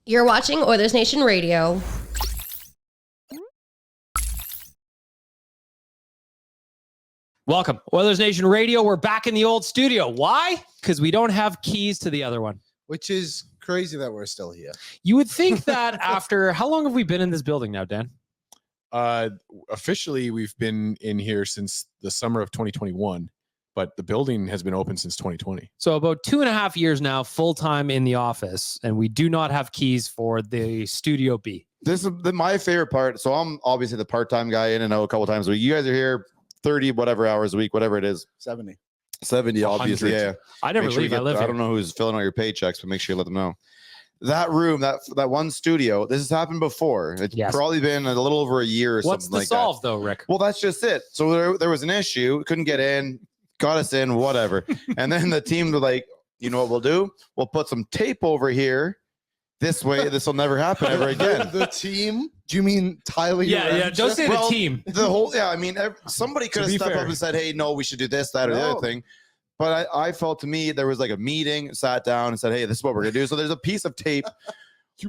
You're watching Oilersnation Radio. Welcome, Oilersnation Radio. We're back in the old studio. Why? Because we don't have keys to the other one. Which is crazy that we're still here. You would think that after, how long have we been in this building now, Dan? Officially, we've been in here since the summer of 2021, but the building has been open since 2020. So about 2.5 years now, full-time in the office, and we do not have keys for the Studio B. This is my favorite part. So I'm obviously the part-time guy in and out a couple times a week. You guys are here 30 whatever hours a week, whatever it is. 70 obviously. Yeah. I never leave. I live here. I don't know who's filling out your paychecks, but make sure you let them know. That room, that one studio, this has happened before. It's probably been a little over a year or What's something like that. What's the solve, though, Rick? Well, that's just it. So there was an issue. Couldn't get in. Got us in, whatever. And then the team were like, you know what we'll do? We'll put some tape over here. This way, this will never happen ever again. The team? Do you mean Tyler? Yeah. Don't say the team. The whole, I mean, somebody could have stepped up and said, hey, no, we should do this, that, or the other thing. But I felt to me there was like a meeting, sat down and said, hey, this is what we're going to do. So there's a piece of tape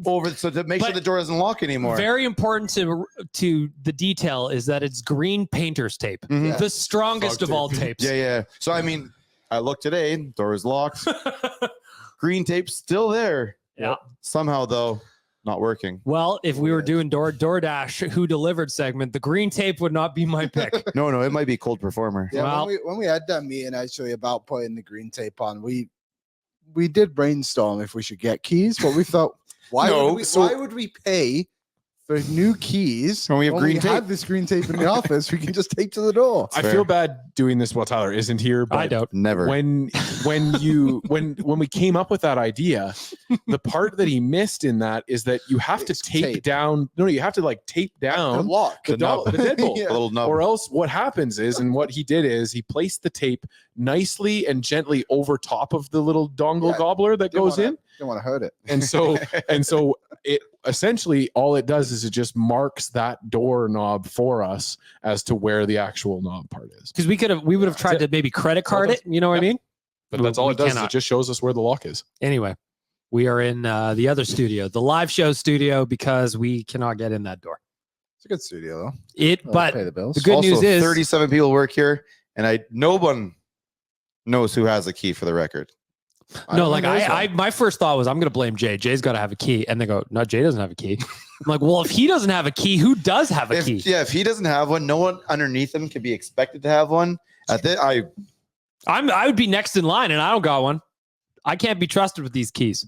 over so to make sure the door doesn't lock anymore. Very important to the detail is that it's green painter's tape. Mm-hmm. The strongest of all tapes. Yeah. So, I mean, I looked today, door is locked. Green tape's still there. Yeah. Somehow, though, not working. Well, if we were doing DoorDash Who Delivered segment, the green tape would not be my pick. No, it might be Cold Performer. Yeah, well, when we had that meeting actually about putting the green tape on, we did brainstorm if we should get keys, but we thought, why would we pay for new keys when we have green tape? Have this green tape in the office, we can just tape to the door. I feel bad doing this while Tyler isn't here, but I don't. Never. When we came up with that idea, the part that he missed in that is that you have to tape down. No, you have to like tape down the lock, the deadbolt, a little nub. Or else what happens is, and what he did is he placed the tape nicely and gently over top of the little dongle gobbler that goes in. Don't want to hurt it. And so it essentially all it does is it just marks that door knob for us as to where the actual knob part is. Because we would have tried to maybe credit card it. You know what I mean? But that's all it does. Is it just shows us where the lock is. Anyway, we are in the other studio, the live show studio, because we cannot get in that door. It's a good studio though. But pay the bills. The good news is 37 people work here, and no one knows who has the key for the record. No, like my first thought was I'm going to blame Jay. Jay's got to have a key. And they go, no, Jay doesn't have a key. I'm like, well, if he doesn't have a key, who does have a key? Yeah, if he doesn't have one, no one underneath him can be expected to have one. I would be next in line, and I don't got one. I can't be trusted with these keys.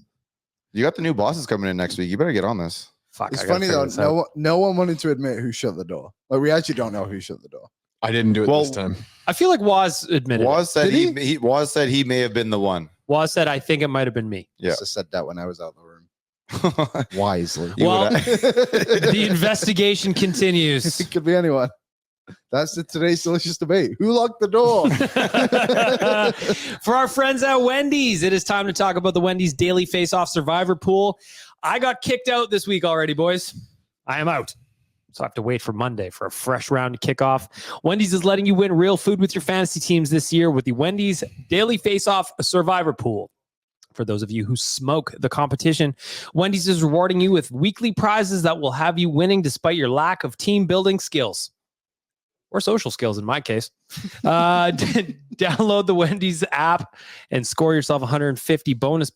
You got the new bosses coming in next week. You better get on this. Fuck. It's funny though. No one wanted to admit who shut the door. Like we actually don't know who shut the door. I didn't do it this time. I feel like Waz admitted. Waz said Waz said he may have been the one. Waz said, I think it might have been me. Yeah. I said that when I was out of the room. Wisely. Well, the investigation continues. It could be anyone. That's today's delicious debate. Who locked the door? For our friends at Wendy's, it is time to talk about the Wendy's Daily Face-Off Survivor Pool. I got kicked out this week already, boys. I am out. So I have to wait for Monday for a fresh round to kick off. Wendy's is letting you win real food with your fantasy teams this year with the Wendy's Daily Face-Off Survivor Pool. For those of you who smoke the competition, Wendy's is rewarding you with weekly prizes that will have you winning despite your lack of team building skills. Or social skills in my case. Download the Wendy's app and score yourself 150 bonus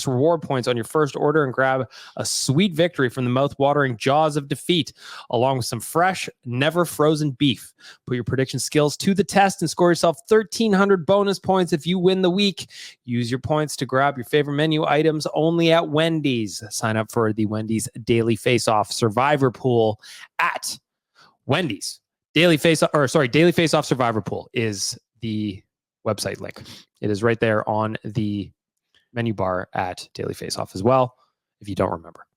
reward points on your first order and grab a sweet victory from the mouth-watering jaws of defeat, along with some fresh, never frozen beef. Put your prediction skills to the test and score yourself 1,300 bonus points if you win the week. Use your points to grab your favorite menu items only at Wendy's. Sign up for the Wendy's Daily Face-Off Survivor Pool at Wendy's. Daily Face-Off Survivor Pool is the website link. It is right there on the menu bar at Daily Face-Off as well, if you don't remember.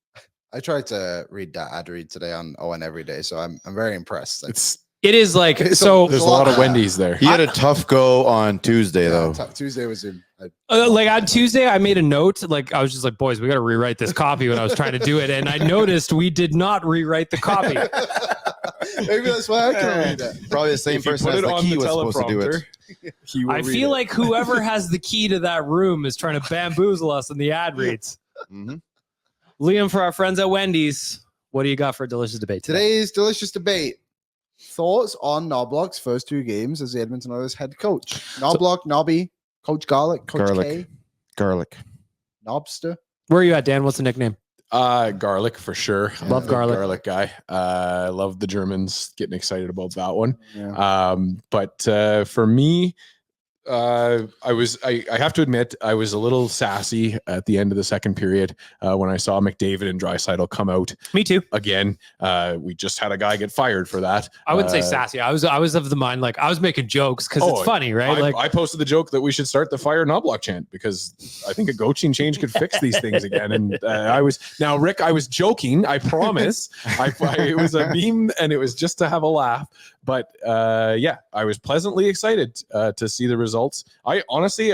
I tried to read that ad read today on ON Every Day, so I'm very impressed. It is like, so there's a lot of Wendy's there. He had a tough go on Tuesday, though. Tuesday was in. Like on Tuesday, I made a note. Like I was just like, boys, we got to rewrite this copy when I was trying to do it. And I noticed we did not rewrite the copy. Maybe that's why I can't read it. Probably the same person as the key was supposed to do it. I feel like whoever has the key to that room is trying to bamboozle us in the ad reads. Mm-hmm. Liam, for our friends at Wendy's, what do you got for a delicious debate today? Today's delicious debate. Thoughts on Knoblauch's first 2 games as the Edmonton Oilers head coach? Knoblauch, Nobby, Coach Garlic, Coach K, Garlic. Knobster. Where are you at, Dan? What's the nickname? Garlic for sure. Love garlic. Garlic guy. Love the Germans getting excited about that one. Yeah. But for me, I have to admit, I was a little sassy at the end of the second period when I saw McDavid and Draisaitl come out. Me too. Again, we just had a guy get fired for that. I wouldn't say sassy. I was of the mind, like I was making jokes because it's funny, right? I posted the joke that we should start the fire Knoblauch chant because I think a coaching change could fix these things again. And Rick, I was joking. I promise. It was a meme and it was just to have a laugh. But I was pleasantly excited to see the results. I honestly,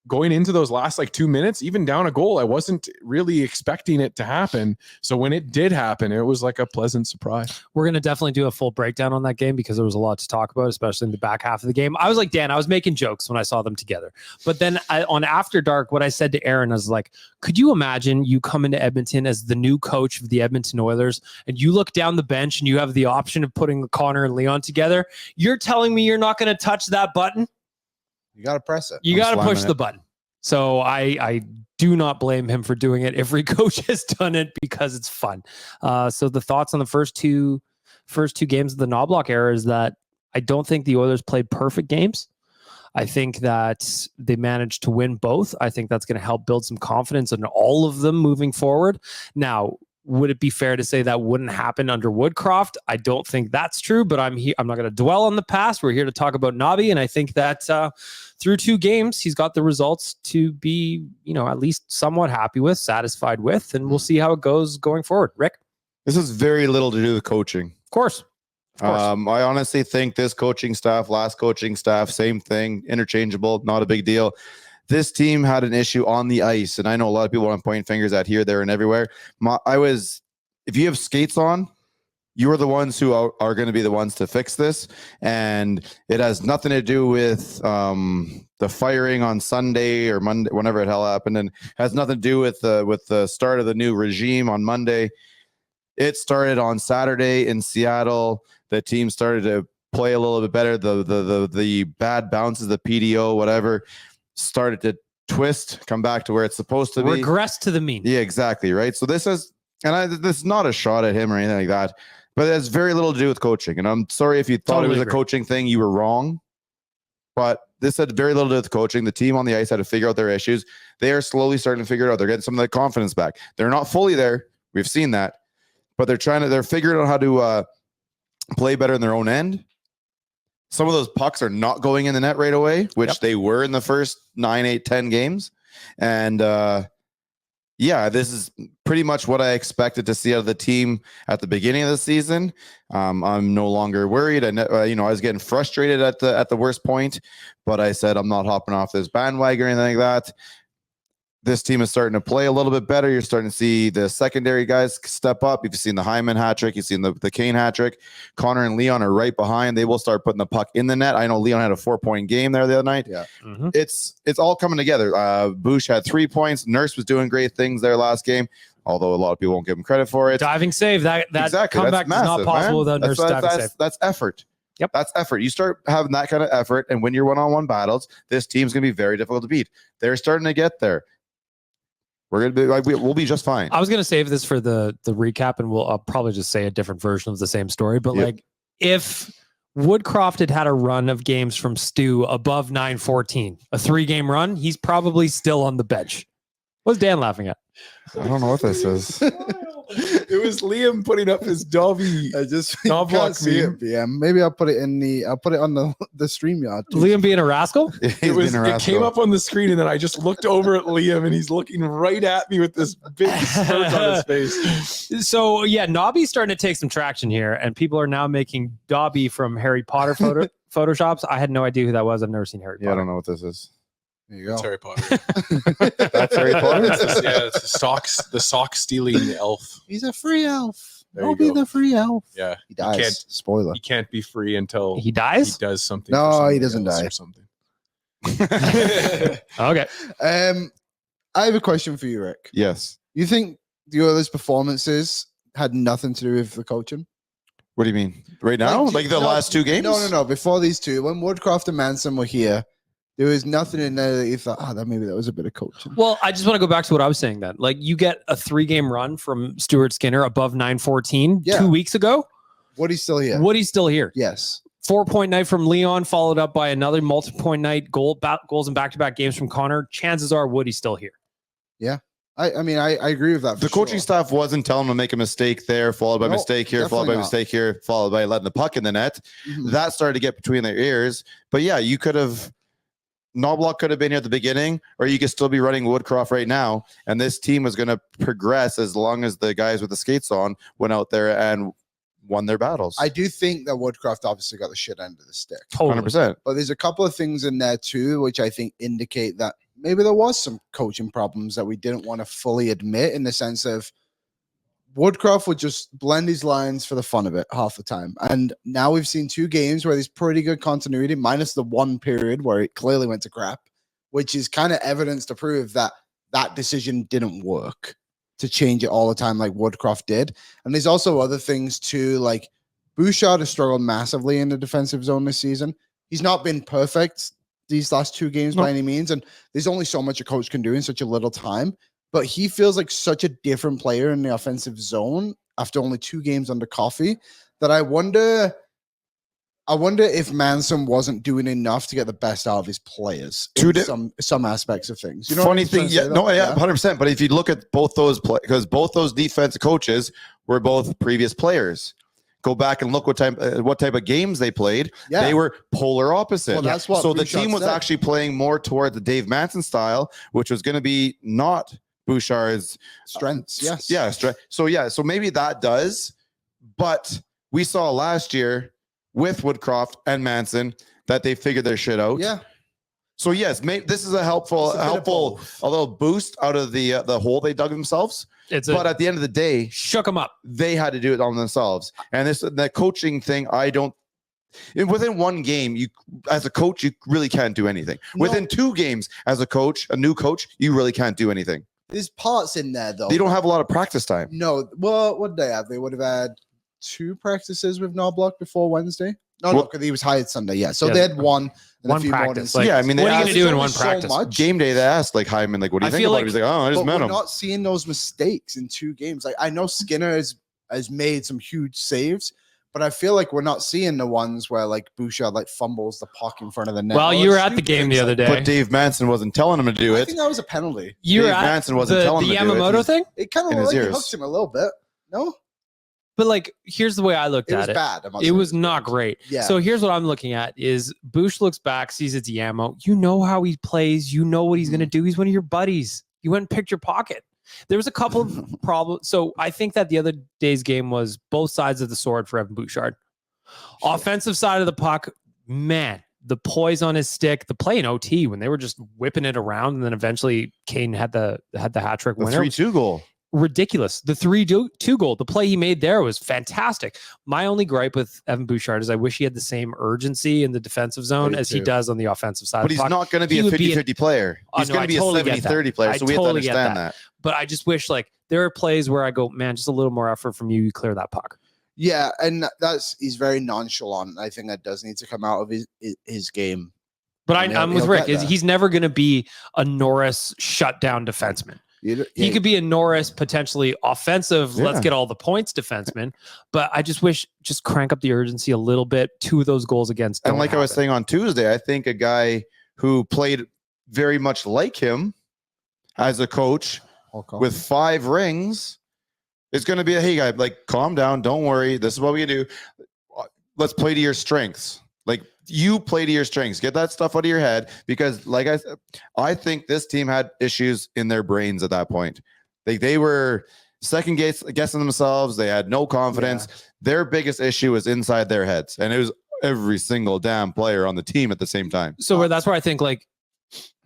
going into those last 2 minutes, even down a goal, I wasn't really expecting it to happen. So when it did happen, it was like a pleasant surprise. We're going to definitely do a full breakdown on that game because there was a lot to talk about, especially in the back half of the game. I was like, Dan, I was making jokes when I saw them together. But then on After Dark, what I said to Aaron, I was like, could you imagine you come into Edmonton as the new coach of the Edmonton Oilers and you look down the bench and you have the option of putting Connor and Leon together? You're telling me you're not going to touch that button? You got to press it. You got to push the button. So I do not blame him for doing it. Every coach has done it because it's fun. So the thoughts on the first two games of the Knoblauch era is that I don't think the Oilers played perfect games. I think that they managed to win both. I think that's going to help build some confidence in all of them moving forward. Now, would it be fair to say that wouldn't happen under Woodcroft? I don't think that's true, but I'm not going to dwell on the past. We're here to talk about Nobby, and I think that through 2 games, he's got the results to be, at least somewhat happy with, satisfied with, and we'll see how it goes going forward. Rick? This has very little to do with coaching. Of course. I honestly think this coaching staff, last coaching staff, same thing, interchangeable, not a big deal. This team had an issue on the ice, and I know a lot of people want to point fingers at here, there, and everywhere. If you have skates on, you are the ones who are going to be the ones to fix this, and it has nothing to do with the firing on Sunday or Monday, whenever it hell happened, and has nothing to do with the start of the new regime on Monday. It started on Saturday in Seattle. The team started to play a little bit better. The bad bounces, the PDO, whatever, started to twist, come back to where it's supposed to be. Regress to the mean. Yeah, exactly. Right. So this is not a shot at him or anything like that, but it has very little to do with coaching. And I'm sorry if you thought it was a coaching thing, you were wrong. But this had very little to do with coaching. The team on the ice had to figure out their issues. They are slowly starting to figure it out. They're getting some of that confidence back. They're not fully there. We've seen that, but they're figuring out how to play better in their own end. Some of those pucks are not going in the net right away, which they were in the first 9, 8, 10 games. And this is pretty much what I expected to see out of the team at the beginning of the season. I'm no longer worried. I was getting frustrated at the worst point, but I said I'm not hopping off this bandwagon or anything like that. This team is starting to play a little bit better. You're starting to see the secondary guys step up. You've seen the Hyman hat trick. You've seen the Kane hat trick. Connor and Leon are right behind. They will start putting the puck in the net. I know Leon had a 4-point game there the other night. Yeah, It's all coming together. Bush had 3 points. Nurse was doing great things there last game, although a lot of people won't give him credit for it. Diving save. That exactly. Comeback is not possible without Nurse diving save. That's effort. Yep. That's effort. You start having that kind of effort, and when you're one-on-one battles, this team's going to be very difficult to beat. They're starting to get there. We're gonna be we'll be just fine. I was gonna save this for the recap, and I'll probably just say a different version of the same story. But if Woodcroft had a run of games from Stu above 914, a 3-game run, he's probably still on the bench. What's Dan laughing at? I don't know what this is. It was Liam putting up his Dobby. I just can't see it, BM. Maybe I'll put it on the StreamYard. Liam being a rascal? It came up on the screen, and then I just looked over at Liam, and he's looking right at me with this big smirk on his face. So Nobby's starting to take some traction here, and people are now making Dobby from Harry Potter photoshops. I had no idea who that was. I've never seen Harry Potter. I don't know what this is. There you go. It's Harry Potter. That's Harry Potter. It's the sock stealing elf. He's a free elf. There Be the free elf. Yeah, he dies. Spoiler. He can't be free until he dies. He does something. No, he doesn't die. Or something. Okay. I have a question for you, Rick. Yes. You think the Oilers' performances had nothing to do with the coaching? What do you mean? Right now? Like the last two games? No. Before these two, when Woodcroft and Manson were here, there was nothing in there that you thought, maybe that was a bit of coaching. Well, I just want to go back to what I was saying then. Like, you get a 3-game run from Stuart Skinner above 914 2 weeks ago. Woody's still here. Woody's still here. Yes. 4-point night from Leon, followed up by another multi-point night goals in back-to-back games from Connor. Chances are Woody's still here. Yeah. I agree with that. The coaching staff wasn't telling him to make a mistake there, followed by mistake here, followed by mistake here, followed by letting the puck in the net. Mm-hmm. That started to get between their ears. But yeah, you could have, Knoblauch could have been here at the beginning, or you could still be running Woodcroft right now. And this team was going to progress as long as the guys with the skates on went out there and won their battles. I do think that Woodcroft obviously got the shit end of the stick. Totally. 100%. But there's a couple of things in there too, which I think indicate that maybe there was some coaching problems that we didn't want to fully admit, in the sense of Woodcroft would just blend his lines for the fun of it half the time. And now we've seen 2 games where there's pretty good continuity, minus the one period where it clearly went to crap, which is kind of evidence to prove that that decision didn't work to change it all the time like Woodcroft did. And there's also other things too, like Bouchard has struggled massively in the defensive zone this season. He's not been perfect these last 2 games by any means, and there's only so much a coach can do in such a little time, but he feels like such a different player in the offensive zone after only 2 games under Coffey that I wonder if Manson wasn't doing enough to get the best out of his players in some aspects of things. You know, funny thing, 100%. But if you look at both those because both those defensive coaches were both previous players. Go back and look what type of games they played. Yeah. They were polar opposite. Well, that's what so the team was actually playing more toward the Dave Manson style, which was going to be not Bouchard's strengths. Yes. Yeah. So maybe that does. But we saw last year with Woodcroft and Manson that they figured their shit out. Yeah. So yes, this is a little boost out of the hole they dug themselves. But at the end of the day, shook them up. They had to do it on themselves. And the coaching thing, within 1 game, you as a coach, you really can't do anything. No. Within 2 games, as a coach, a new coach, you really can't do anything. There's parts in there though. They don't have a lot of practice time. No. Well, what did they have? They would have had 2 practices with Knoblauch before Wednesday. No, because he was hired Sunday. Yeah. So they had one practice. Like, what are you going to do in one practice? Game day, they asked Hyman, what do you think about it? He's like, I just met him. We're not seeing those mistakes in 2 games. Like, I know Skinner has made some huge saves, but I feel like we're not seeing the ones where Bouchard fumbles the puck in front of the net. Well, you were at the game the other day. But Dave Manson wasn't telling him to do it. I think that was a penalty. Dave Manson wasn't telling him to do it. The Yamamoto thing? It kind of hooked him a little bit. No? But here's the way I looked at it. It was bad. It was not great. Yeah. So here's what I'm looking at is Bush looks back, sees it's Yamo. You know how he plays. You know what he's going to do. He's one of your buddies. You went and picked your pocket. There was a couple of problems. So I think that the other day's game was both sides of the sword for Evan Bouchard. Sure. Offensive side of the puck, man, the poise on his stick, the play in OT when they were just whipping it around, and then eventually Kane had the hat trick winner. 3-2 goal. Ridiculous. The 3-2 goal, the play he made there was fantastic. My only gripe with Evan Bouchard is I wish he had the same urgency in the defensive zone as he does on the offensive side. But he's not going to be a 50-50 player. He's going to be a 70-30 player. So we have to understand that. But I just wish there are plays where I go, man, just a little more effort from you. You clear that puck. Yeah, and he's very nonchalant. I think that does need to come out of his game. But I'm with Rick. He's never going to be a Norris shutdown defenseman. He could be a Norris potentially offensive. Yeah. Let's get all the points defenseman. But I just wish crank up the urgency a little bit. 2 of those goals against. And I was saying on Tuesday, I think a guy who played very much like him as a coach with 5 rings is going to be hey guy, calm down. Don't worry. This is what we do. Let's play to your strengths. You play to your strengths. Get that stuff out of your head because, I think this team had issues in their brains at that point. They were second guessing themselves. They had no confidence. Yeah. Their biggest issue was inside their heads, and it was every single damn player on the team at the same time. So that's where I think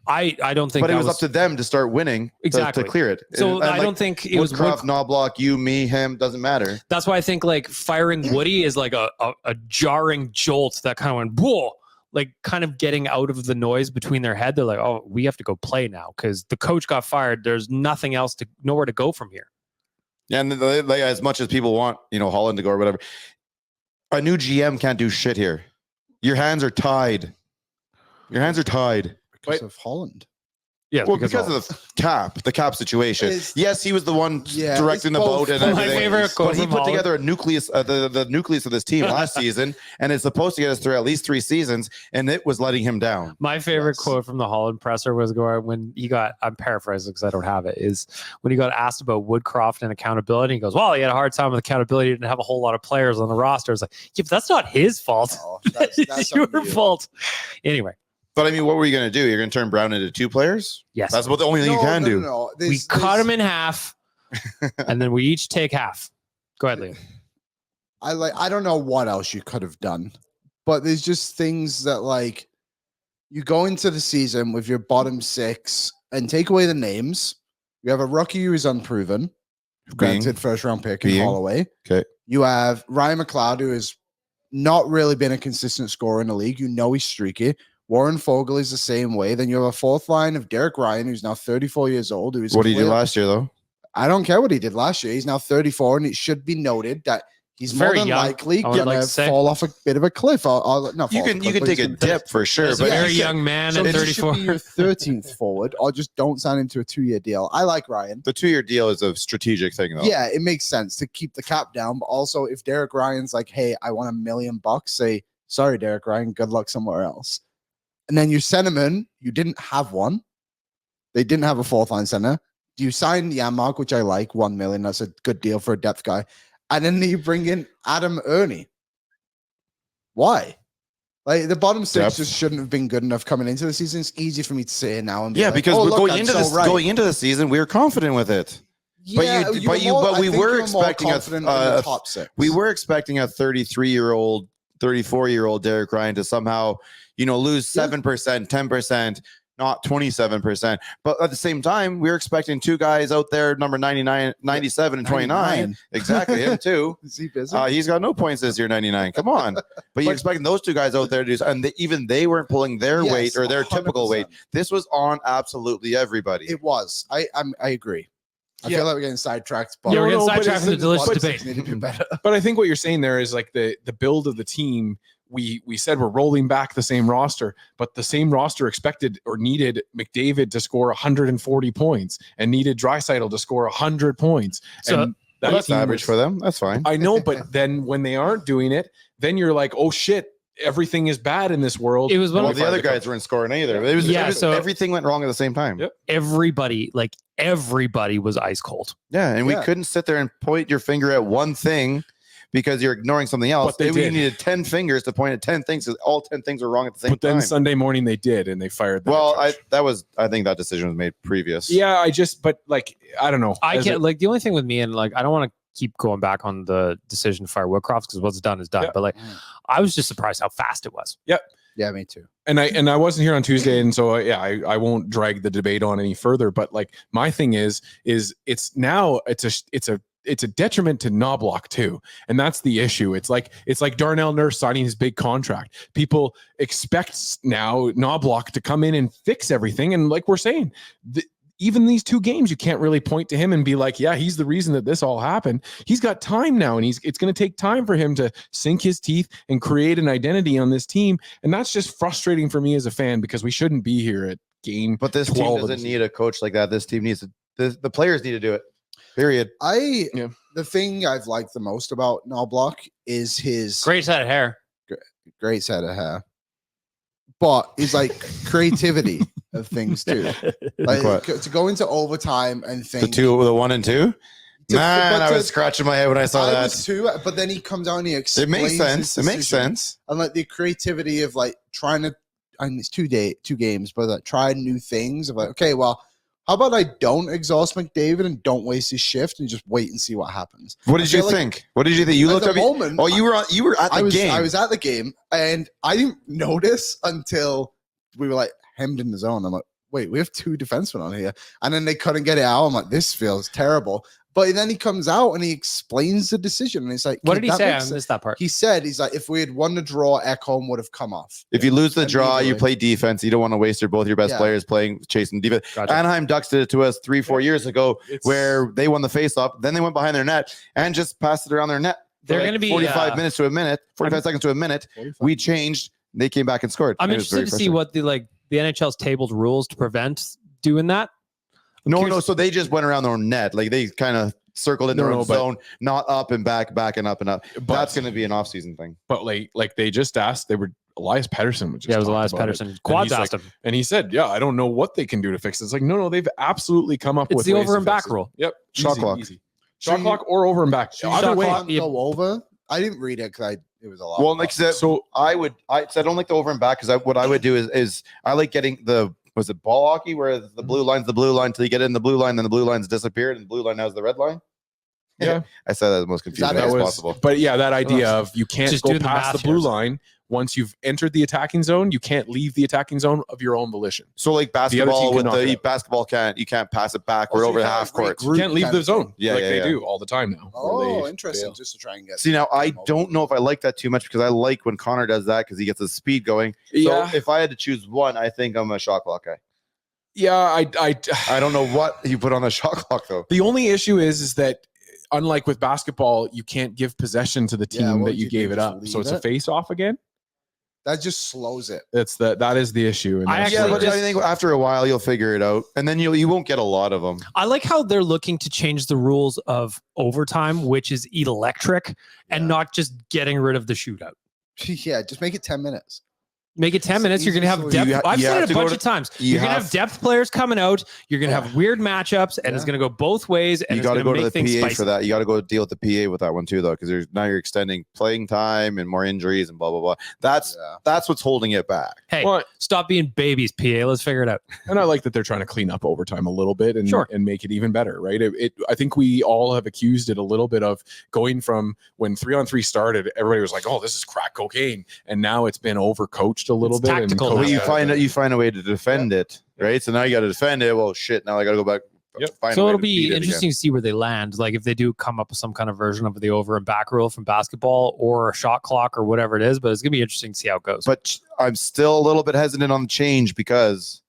I don't think. But it was up to them to start winning to clear it. So I don't think it was Woodcroft, Knoblauch, you, me, him, doesn't matter. That's why I think firing Woody is a jarring jolt that kind of went whoa, kind of getting out of the noise between their head. They're like, oh, we have to go play now because the coach got fired. There's nothing else nowhere to go from here. Yeah, and like, as much as people want, Holland to go or whatever, a new GM can't do shit here. Your hands are tied. Because of Holland. Yeah, well, because of the cap situation. Yes, he was the one directing the boat and everything. My favorite quote, but he put together a nucleus, the nucleus of this team last season, and it's supposed to get us through at least 3 seasons, and it was letting him down. My favorite quote from the Holland presser was when he got, I'm paraphrasing because I don't have it, is when he got asked about Woodcroft and accountability. He goes, well, he had a hard time with accountability. He didn't have a whole lot of players on the roster. It's like, yeah, but that's not his fault. No, that's your fault. Anyway. But I mean, what were you going to do? You're going to turn Brown into 2 players? Yes. That's about the only thing you can do. No. We cut him in half, and then we each take half. Go ahead, Liam. I don't know what else you could have done, but there's just things that like you go into the season with your bottom 6 and take away the names. You have a rookie who is unproven, granted first round pick in Holloway. Okay. You have Ryan McLeod, who has not really been a consistent scorer in the league. He's streaky. Warren Fogle is the same way. Then you have a 4th line of Derek Ryan, who's now 34 years old. What did he do last year, though? I don't care what he did last year. He's now 34, and it should be noted that he's very more than young. likely going to fall off a bit of a cliff. You can take a dip for sure. He's a very young man at 34. He should be your 13th forward, or just don't sign him to a 2-year deal. I like Ryan. The 2-year deal is a strategic thing, though. Yeah, it makes sense to keep the cap down. But also, if Derek Ryan's like, hey, I want $1 million, say, sorry, Derek Ryan, good luck somewhere else. And then your centerman, you didn't have one. They didn't have a 4th line center. You signed Janmark, which I like, $1 million. That's a good deal for a depth guy. And then you bring in Adam Ernie. Why? Like the bottom 6 just shouldn't have been good enough coming into the season. It's easy for me to say now and be because we're going into the season, we were confident with it. Yeah, but we were expecting a top 6. We were expecting a 33-year-old, 34-year-old Derek Ryan to somehow, lose 7%, 10%, not 27%. But at the same time, we were expecting 2 guys out there, number 99, 97, and 29. Exactly, him too. Is he busy? He's got no points this year, 99. Come on. But you're expecting those 2 guys out there to do, and even they weren't pulling their weight or their 100%. Typical weight. This was on absolutely everybody. It was. I agree. I feel like we're getting sidetracked. But we're getting sidetracked in the delicious debate. But I think what you're saying there is like the build of the team. We said we're rolling back the same roster, but the same roster expected or needed McDavid to score 140 points and needed Draisaitl to score 100 points. So and that's average for them. That's fine. I know, but then when they aren't doing it, then you're like, oh shit, everything is bad in this world. It was one of the other guys weren't scoring either. So everything went wrong at the same time. Yep. Everybody was ice cold. Yeah, and we couldn't sit there and point your finger at one thing because you're ignoring something else. We needed 10 fingers to point at 10 things because all 10 things are wrong at the same time. But then Sunday morning they did, and they fired them. Well, I think that decision was made previous. Yeah, I don't know. I can't, the only thing with me, and I don't want to keep going back on the decision to fire Woodcroft because what's done is done. Yeah. But I was just surprised how fast it was. Yep. Yeah, me too. And I wasn't here on Tuesday, and so I won't drag the debate on any further. But my thing is it's a detriment to Knoblauch too, and that's the issue. It's like Darnell Nurse signing his big contract. People expect now Knoblauch to come in and fix everything, and like we're saying, even these 2 games, you can't really point to him and be like, yeah, he's the reason that this all happened. He's got time now, and it's going to take time for him to sink his teeth and create an identity on this team. And that's just frustrating for me as a fan because we shouldn't be here at game. But this team doesn't need a coach like that. This team needs the players need to do it. Period. The thing I've liked the most about Knoblauch is his great set of hair. Great set of hair. But it's creativity of things too. To go into overtime and think the 1 and 2. Man, I was scratching my head when I saw that. Too, but then he comes out and he explains. It makes sense. And the creativity of trying to, and it's 2 games, but try new things of okay, well, how about I don't exhaust McDavid and don't waste his shift and just wait and see what happens? What did you think? What did you think? You looked at moment. Oh, you were at the game. I was at the game, and I didn't notice until we were hemmed in the zone. I'm like, wait, we have 2 defensemen on here, and then they couldn't get it out. I'm like, this feels terrible. But then he comes out and he explains the decision. And it's like, what did he say? I makes missed that part. He said, he's like, if we had won the draw, Ekholm would have come off. If you lose the draw, you play defense. You don't want to waste both your best players chasing defense. Gotcha. Anaheim Ducks did it to us 3-4 years ago where they won the faceoff. Then they went behind their net and just passed it around their net. They're going to be 45 minutes to a minute, 45 seconds to a minute. We changed. They came back and scored. I'm interested to see what the NHL's tabled rules to prevent doing that. No. So they just went around their own net. Like they kind of circled in their own zone, not up and back and up and up. But that's going to be an off-season thing. But like they just asked, Elias Pettersson. It was Elias Pettersson. Quads asked him. And he said, yeah, I don't know what they can do to fix it. It's like, no, they've absolutely come up with the over and back rule. Yep. Shot clock. Easy. Shot clock or over and back. Either way, go over. I didn't read it because it was a lot. Well, like I said, I don't like the over and back because what I would do is I like getting was it ball hockey where the blue line's the blue line till you get in the blue line, then the blue line's disappeared and the blue line now is the red line. Yeah. I said that the most confusing as possible. But yeah, that idea of you can't just go past the blue line. Once you've entered the attacking zone, you can't leave the attacking zone of your own volition. So like basketball you can't pass it backward over the half court. You can't leave the zone. They do all the time now. Oh, interesting. Just to try and get. See, now I don't know if I like that too much because I like when Connor does that because he gets his speed going. So if I had to choose one, I think I'm a shot clock guy. Yeah, I don't know what you put on the shot clock though. The only issue is that unlike with basketball, you can't give possession to the team that you gave it up. So it's a face off again. That just slows it. That is the issue. And I think after a while you'll figure it out, and then you won't get a lot of them. I like how they're looking to change the rules of overtime, which is electric, and not just getting rid of the shootout. Yeah, just make it 10 minutes. Make it 10 minutes. You're going to have depth. I've said it a bunch of times. You're going to have depth players coming out. You're going to have weird matchups, and it's going to go both ways. And you got to go to the PA spicy. for that. You got to go deal with the PA with that one too, though, because now you're extending playing time and more injuries and blah blah blah. That's what's holding it back. Hey, stop being babies, PA. Let's figure it out. And I like that they're trying to clean up overtime a little bit and make it even better, right? I think we all have accused it a little bit of going from when 3-on-3 started. Everybody was like, "Oh, this is crack cocaine," and now it's been overcoached a little bit. Tactical. Well, you find a way to defend it, right? So now you got to defend it. Well, shit. Now I got to go back. So it'll be interesting to see where they land. Like if they do come up with some kind of version of the over and back rule from basketball or a shot clock or whatever it is. But it's gonna be interesting to see how it goes. But I'm still a little bit hesitant on the change because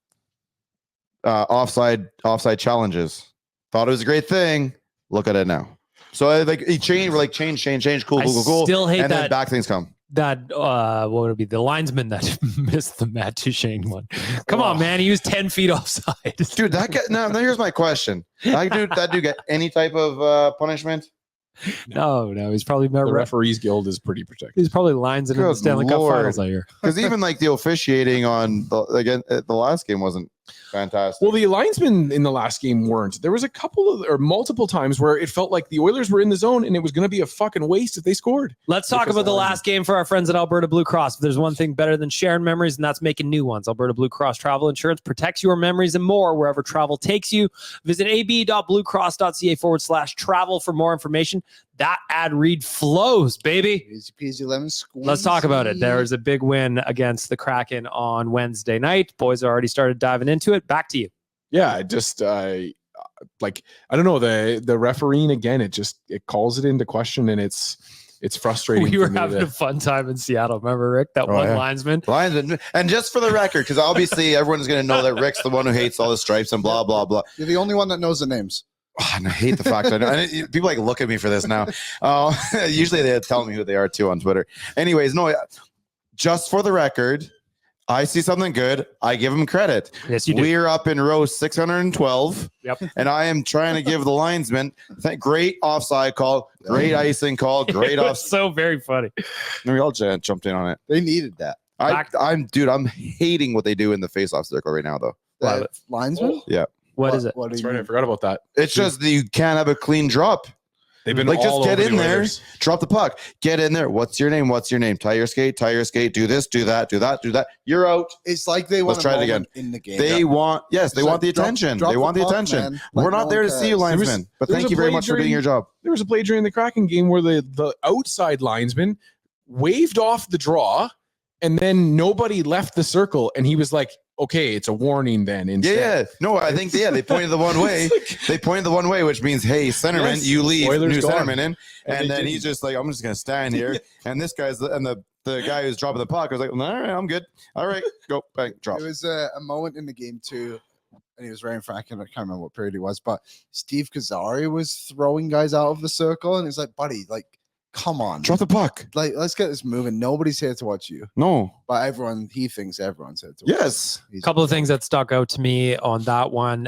offside challenges. Thought it was a great thing. Look at it now. So I like change. We're like change. Cool. Still hate and that. Then back things come. That what would it be? The linesman that missed the Matt Duchene one. Come on, man. He was 10 feet offside. Dude, that guy. Now here's my question. That dude get any type of punishment? No. He's probably the referees guild is pretty protected. He's probably lines in the Stanley Cup Finals that year. Because even like the officiating on the last game wasn't fantastic. Well, the linesmen in the last game weren't. There was a couple of or multiple times where it felt like the Oilers were in the zone and it was going to be a fucking waste if they scored. Let's talk about the last game for our friends at Alberta Blue Cross. If there's one thing better than sharing memories, and that's making new ones. Alberta Blue Cross Travel Insurance protects your memories and more wherever travel takes you. Visit ab.bluecross.ca/travel for more information. That ad read flows, baby. Easy peasy lemon squeeze. Let's talk about it. There was a big win against the Kraken on Wednesday night. Boys already started diving into it. Back to you. Yeah, just I don't know, the refereeing again, it calls it into question, and it's frustrating. We were having a fun time in Seattle. Remember, Rick, that linesman? And just for the record, because obviously everyone's going to know that Rick's the one who hates all the stripes and blah, blah, blah. You're the only one that knows the names. Oh, and I hate the fact that people look at me for this now. Usually they tell me who they are too on Twitter. Anyways, no, just for the record, I see something good. I give them credit. Yes, you do. We're up in row 612. Yep. And I am trying to give the linesman great offside call, great icing call, great offside. So very funny. We all jumped in on it. They needed that. I'm hating what they do in the face-off circle right now, though. The linesman? Yeah. What is it? That's right. I forgot about that. It's just that you can't have a clean drop. They've been just get in there, drop the puck, get in there. What's your name? Tie your skate. Do this, do that. You're out. It's like they want to try it again in the game. They want the attention. They want the attention. We're not there to see you, linesman. But thank you very much for doing your job. There was a play during the Kraken game where the outside linesman waved off the draw, and then nobody left the circle, and he was like okay, it's a warning then. Instead. Yeah. No, I think they pointed the one way. They pointed the one way, which means, hey, centerman, you leave. Oilers new gone. centerman in, and then he's just like, I'm just gonna stand here. And this guy's the guy who's dropping the puck was like, all right, I'm good. All right, go back, drop. There was a moment in the game too, and he was right in front. I can't remember what period it was, but Steve Kazari was throwing guys out of the circle, and he's like, buddy, like, come on, Drop the puck. like, let's get this moving. Nobody's here to watch you, No. but he thinks everyone's here to watch Yes. you. A couple of things that stuck out to me on that one.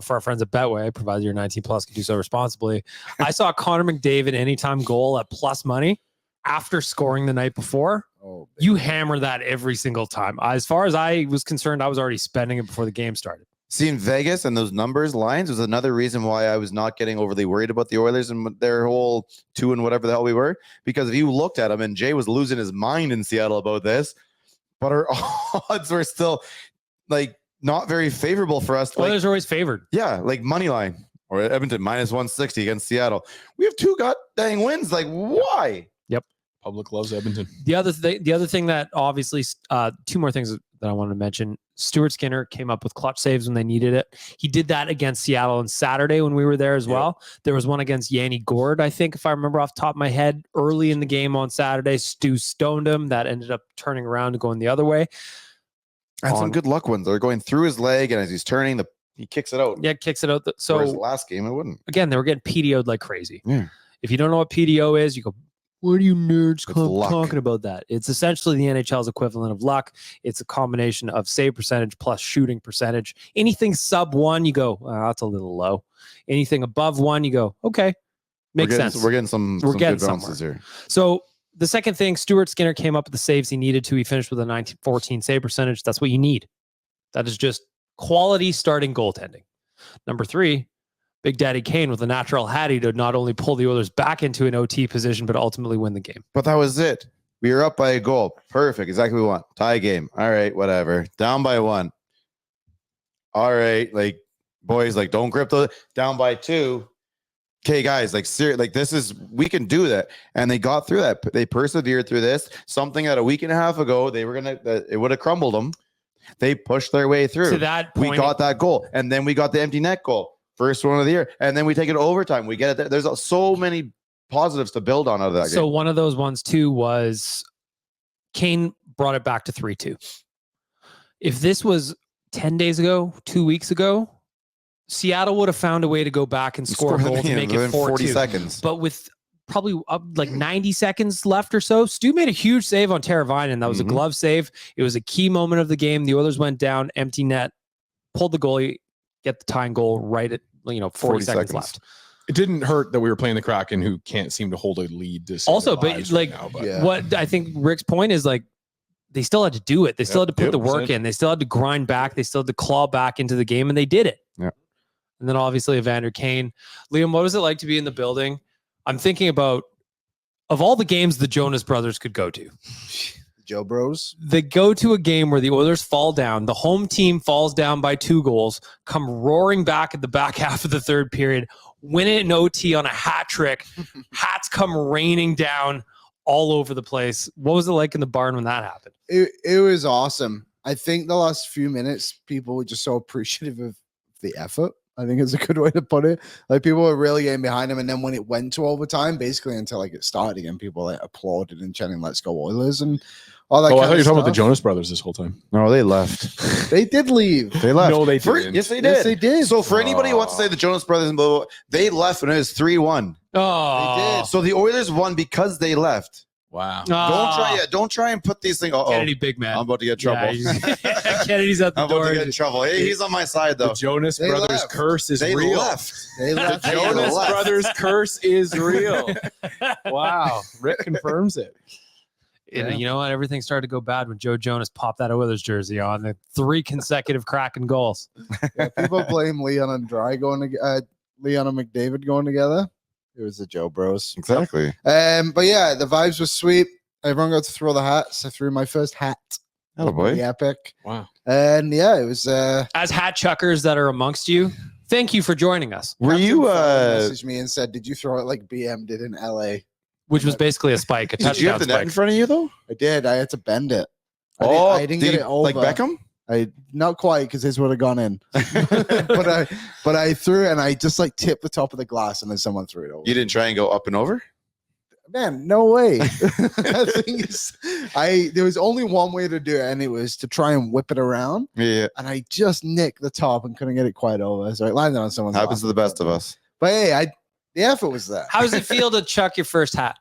For our friends at Betway, provided you're 19 plus, can do so responsibly. I saw Connor McDavid anytime goal at plus money after scoring the night before. Oh, You hammer that every single time. As far as I was concerned, I was already spending it before the game started. Seeing Vegas and those numbers lines was another reason why I was not getting overly worried about the Oilers and their whole 2 and whatever the hell we were. Because if you looked at them, and Jay was losing his mind in Seattle about this, but our odds were still like not very favorable for us. Oilers are always favored. Yeah, like money line or Edmonton minus 160 against Seattle. We have 2 god dang wins. Like, why? Public loves Edmonton. The other thing that obviously, 2 more things that I wanted to mention. Stuart Skinner came up with clutch saves when they needed it. He did that against Seattle on Saturday when we were there as well. There was one against Yanni Gourde, I think, if I remember off the top of my head, early in the game on Saturday. Stu stoned him. That ended up turning around and going the other way. And some good luck ones. They're going through his leg, and as he's turning, he kicks it out. Yeah, kicks it out. Whereas So the last game, it wouldn't. again, they were getting PDO'd like crazy. Yeah. If you don't know what PDO is, you go, what are you nerds luck. talking about that? It's essentially the NHL's equivalent of luck. It's a combination of save percentage plus shooting percentage. Anything sub 1, you go, that's a little low. Anything above 1, you go, okay, makes sense. We're getting some good bounces here. So the second thing, Stuart Skinner came up with the saves he needed to. He finished with a 1914 save percentage. That's what you need. That is just quality starting goaltending. Number 3, Big Daddy Kane with a natural hattie to not only pull the Oilers back into an OT position, but ultimately win the game. But that was it. We were up by a goal. Perfect. Exactly what we want. Tie game. All right, whatever. Down by 1. All right, like, boys, like, don't grip the down by 2. Okay, guys, like, this is, we can do that. And they got through that. They persevered through this. Something that a week and a half ago, they were it would have crumbled them. They pushed their way through. To that point, we got that goal. And then we got the empty net goal. First one of the year. And then we take it to overtime. We get it there. There's so many positives to build on out of that game. So one of those ones too was Kane brought it back to 3-2. If this was 10 days ago, 2 weeks ago, Seattle would have found a way to go back and score a goal to make it 4-2. 40 seconds. But with probably like 90 seconds left or so, Stu made a huge save on Teravainen. That was a glove save. It was a key moment of the game. The Oilers went down, empty net, pulled the goalie, get the tying goal right at 40 seconds left. It didn't hurt that we were playing the Kraken, who can't seem to hold a lead. Also, but like, what I think Rick's point is, like, they still had to do it. They still had to put the work in. They still had to grind back. They still had to claw back into the game, and they did it. Yeah. And then obviously Evander Kane. Liam, what was it like to be in the building? I'm thinking about, of all the games the Jonas brothers could go to, Joe Bros. They go to a game where the Oilers fall down. The home team falls down by 2 goals, come roaring back at the back half of the third period, win it in OT on a hat trick. Hats come raining down all over the place. What was it like in the barn when that happened? It was awesome. I think the last few minutes, people were just so appreciative of the effort. I think it's a good way to put it. Like, people were really getting behind him. And then when it went to overtime, basically until like it started again, people like applauded and chanting, "Let's go Oilers," and all that. I thought you were talking about the Jonas brothers this whole time. No, they left. They did leave. They left. No, they didn't. Yes, they did. Yes, they did. So for anybody who wants to say the Jonas brothers, they left when it was 3-1. Oh, They did. So the Oilers won because they left. Wow. Don't try and put these things. Kennedy, big man. I'm about to get trouble. Yeah, Kennedy's at the I'm about door. to get in trouble. Hey, he's on my side though. The Jonas They brothers left. curse is They real. left. They left. They Jonas left. brothers curse is real. Wow. Rick confirms it. You know what? Everything started to go bad when Joe Jonas popped that Oilers jersey on. The 3 consecutive Kraken goals. Yeah, people blame Leon and Leon and McDavid going together. It was the Joe Bros. Exactly. But yeah, the vibes were sweet. Everyone got to throw the hats. I threw my first hat. Oh boy. The epic. Wow. And yeah, it was. As hat chuckers that are amongst you, thank you for joining us. Were Captain you? Phil messaged me and said, "Did you throw it like BM did in LA?" Which was basically a spike, a Did you have touchdown the net in spike. front of you though? I did. I had to bend it. I didn't get it over. Like Beckham? I not quite because this would have gone in, but I threw it and I just like tipped the top of the glass and then someone threw it over. You didn't try and go up and over? Man, no way. The thing is, there was only one way to do it, and it was to try and whip it around. Yeah. And I just nicked the top and couldn't get it quite over, so it landed on someone's. Happens to the best of us. But hey, the effort was there. How does it feel to chuck your first hat?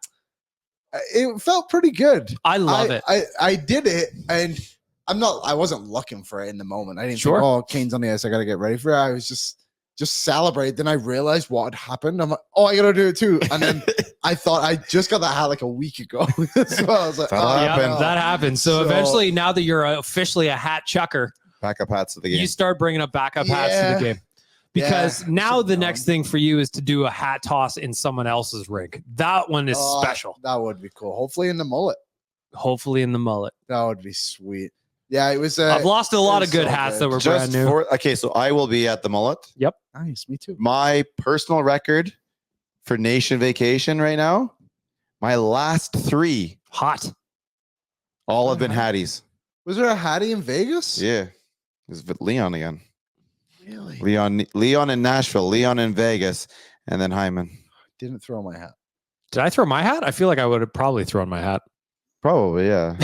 It felt pretty good. I love it. I did it, and I wasn't looking for it in the moment. I didn't Sure. think, oh, Kane's on the ice, I gotta get ready for it. I was just celebrate. Then I realized what had happened. I'm like, oh, I gotta do it too. And then I thought I just got that hat like a week ago. So I was like, that happened. So eventually, now that you're officially a hat chucker, backup hats to the game. you start bringing up backup hats to the game. Because now the next thing for you is to do a hat toss in someone else's rig. That one is special. That would be cool. Hopefully in the mullet. That would be sweet. Yeah, it was. I've lost a lot of good hats that were brand new. Okay, so I will be at the mullet. Yep. Nice, me too. My personal record for Nation Vacation right now, my last 3 hot. All have been Hatties. Was there a Hattie in Vegas? Yeah. It's Leon again. Really? Leon in Nashville, Leon in Vegas, and then Hyman. Didn't throw my hat. Did I throw my hat? I feel like I would have probably thrown my hat. Probably, yeah.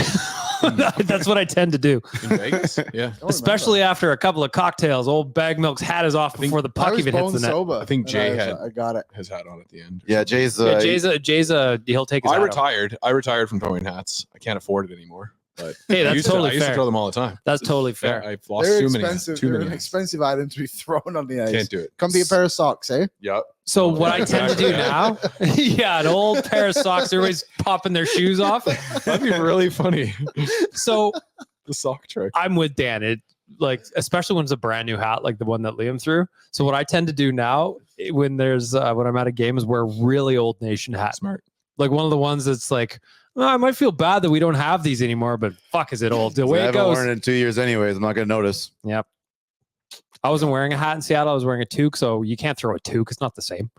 That's what I tend to do. In Vegas? Yeah. Especially after a couple of cocktails. Old Bag Milk's hat is off before the puck even hits the net. Sober, I think Jay I got it. his hat on at the end. Yeah, Jay's he'll take his hat off. I retired from throwing hats. I can't afford it anymore. But hey, that's totally I used to throw them all the time. That's totally fair. Yeah, I've lost They're too expensive. many. They're an expensive item to be thrown on the ice. Can't do it. Come be a pair of socks, eh? Yep. So what I tend to do now, an old pair of socks, everybody's popping their shoes off. That'd be really funny. So the sock trick. I'm with Dan. It especially when it's a brand new hat, like the one that Liam threw. So what I tend to do now when I'm at a game is wear a really old Nation hat. Smart. Like one of the ones that's like, I might feel bad that we don't have these anymore, but fuck, is it old? The way I it haven't goes. worn it in 2 years anyways. I'm not going to notice. Yep. I wasn't wearing a hat in Seattle. I was wearing a toque, so you can't throw a toque. It's not the same.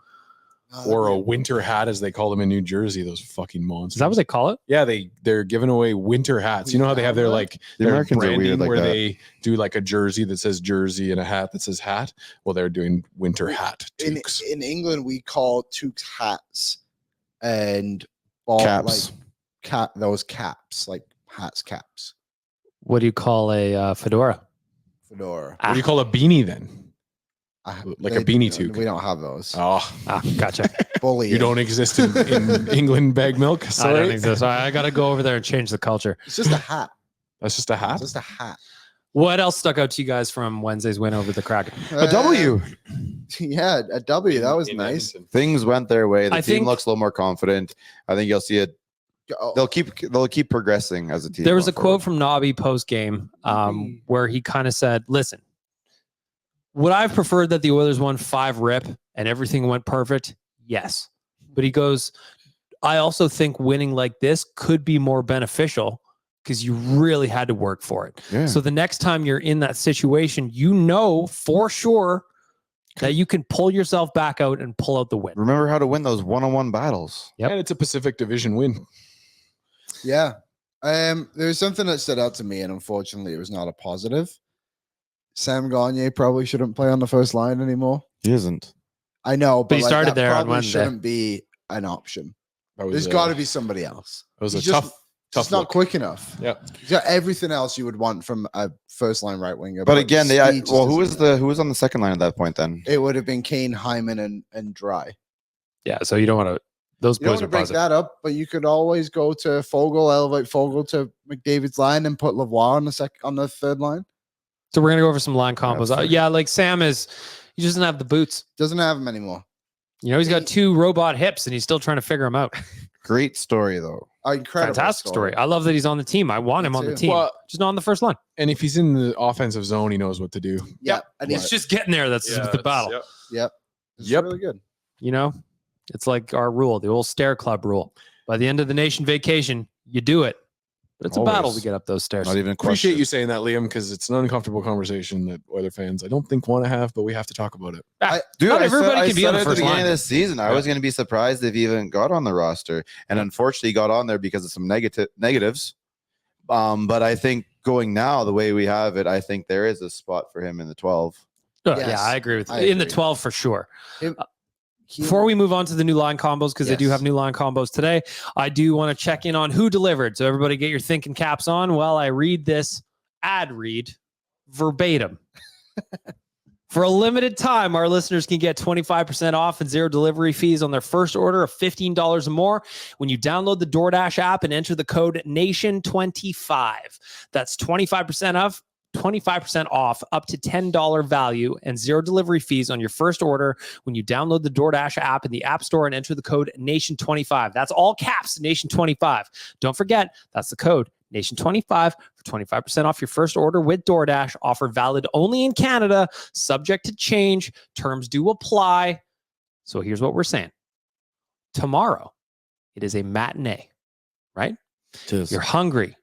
Or a winter hat, as they call them in New Jersey. Those fucking monsters. Is that what they call it? Yeah, they're giving away winter hats. You know how they have their The their Americans are branding weird like where that. they do like a jersey that says jersey and a hat that says hat. Well, they're doing winter hat toques. In England, we call toques hats and Caps. Those caps, like hats, caps. What do you call a fedora? Fedora. What do you call a beanie then? Like a beanie toque. We don't have those. Oh, Gotcha. Bully. you don't exist in England, Bag Milk. I Sorry. don't exist. I got to go over there and change the culture. It's just a hat. That's just a hat. It's just a hat. What else stuck out to you guys from Wednesday's win over the Kraken? A W. Yeah, a W. That was In nice. Edmonton. Things went their way. The I team think- looks a little more confident. I think you'll see it. Oh, They'll keep progressing as a team. There was a going quote forward. from Nobby post game where he kind of said, listen, would I have preferred that the Oilers won 5 rip and everything went perfect? Yes. But he goes, I also think winning like this could be more beneficial because you really had to work for it. Yeah. So the next time you're in that situation, you know for sure that you can pull yourself back out and pull out the win. Remember how to win those one-on-one battles. Yep. And it's a Pacific Division win. yeah. There's something that stood out to me, and unfortunately, it was not a positive. Sam Gagne probably shouldn't play on the first line anymore. He isn't. I know, but he started that there on probably Wednesday. shouldn't be an option. That was There's got to be somebody else. It was a He's tough It's not look. quick enough. Yeah. He's got everything else you would want from a first line right winger. But again, speed just who isn't was on the second line at that point then? there. It would have been Kane, Hyman, and Dry. Yeah. So you don't want to, those You don't boys want to are break positive. that up, but you could always go to Fogle, elevate Fogle to McDavid's line, and put Lavoie on the third line. So we're going to go over some line combos. fair. Like Sam he doesn't have the boots. Doesn't have him anymore. You know, he's got 2 robot hips and he's still trying to figure them out. Great story though. Incredible. Fantastic story. I love that he's on the team. I want him Me on the too. team. Well, just not on the first line. And if he's in the offensive zone, he knows what to do. Yeah, and It's just getting there. That's the battle. Yep. It's Yep. really good. You know, it's like our rule, the old stair club rule. By the end of the nation vacation, you do it. But it's a battle Always. to get up those stairs. Not even a Appreciate question. you saying that, Liam, because it's an uncomfortable conversation that Oiler fans I don't think want to have, but we have to talk about it. Dude, Not everybody I can be said on the at first beginning line. of this season. I Yeah. was going to be surprised if he even got on the roster, and unfortunately, he got on there because of some negatives. But I think going now, the way we have it, I think there is a spot for him in the 12. Yes, Yes, yeah, I agree with you. I In the agree. 12 for sure. He- Before we move on to the new line combos, because they do Yes. have new line combos today, I do want to check in on who delivered. So everybody get your thinking caps on while I read this ad read verbatim. For a limited time, our listeners can get 25% off and 0 delivery fees on their first order of $15 or more when you download the DoorDash app and enter the code NATION25. That's 25% off up to $10 value and 0 delivery fees on your first order when you download the DoorDash app in the App Store and enter the code NATION25. That's all caps, NATION25. Don't forget, that's the code NATION25 for 25% off your first order with DoorDash. Offer valid only in Canada, subject to change. Terms do apply. So here's what we're saying. Tomorrow, it is a matinee, right? You're hungry.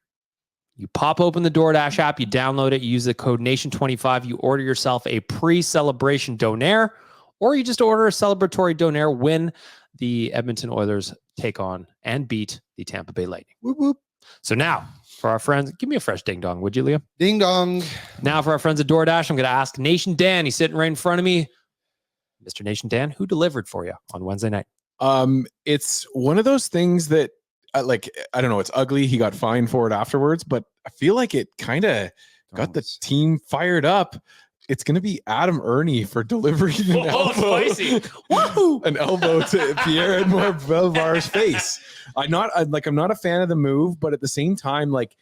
You pop open the DoorDash app, you download it, you use the code NATION25, you order yourself a pre-celebration donaire, or you just order a celebratory donaire when the Edmonton Oilers take on and beat the Tampa Bay Lightning. Whoop, whoop. So now, for our friends, give me a fresh ding-dong, would you, Liam? Ding dong. Now for our friends at DoorDash, I'm going to ask Nation Dan. He's sitting right in front of me. Mr. Nation Dan, who delivered for you on Wednesday night? It's one of those things that I don't know. It's ugly. He got fined for it afterwards, but I feel like it kind of got the team fired up. It's going to be Adam Ernie for delivering an elbow. Woohoo! An elbow to Pierre-Edouard Bellevar's face. I'm not a fan of the move, but at the same time, like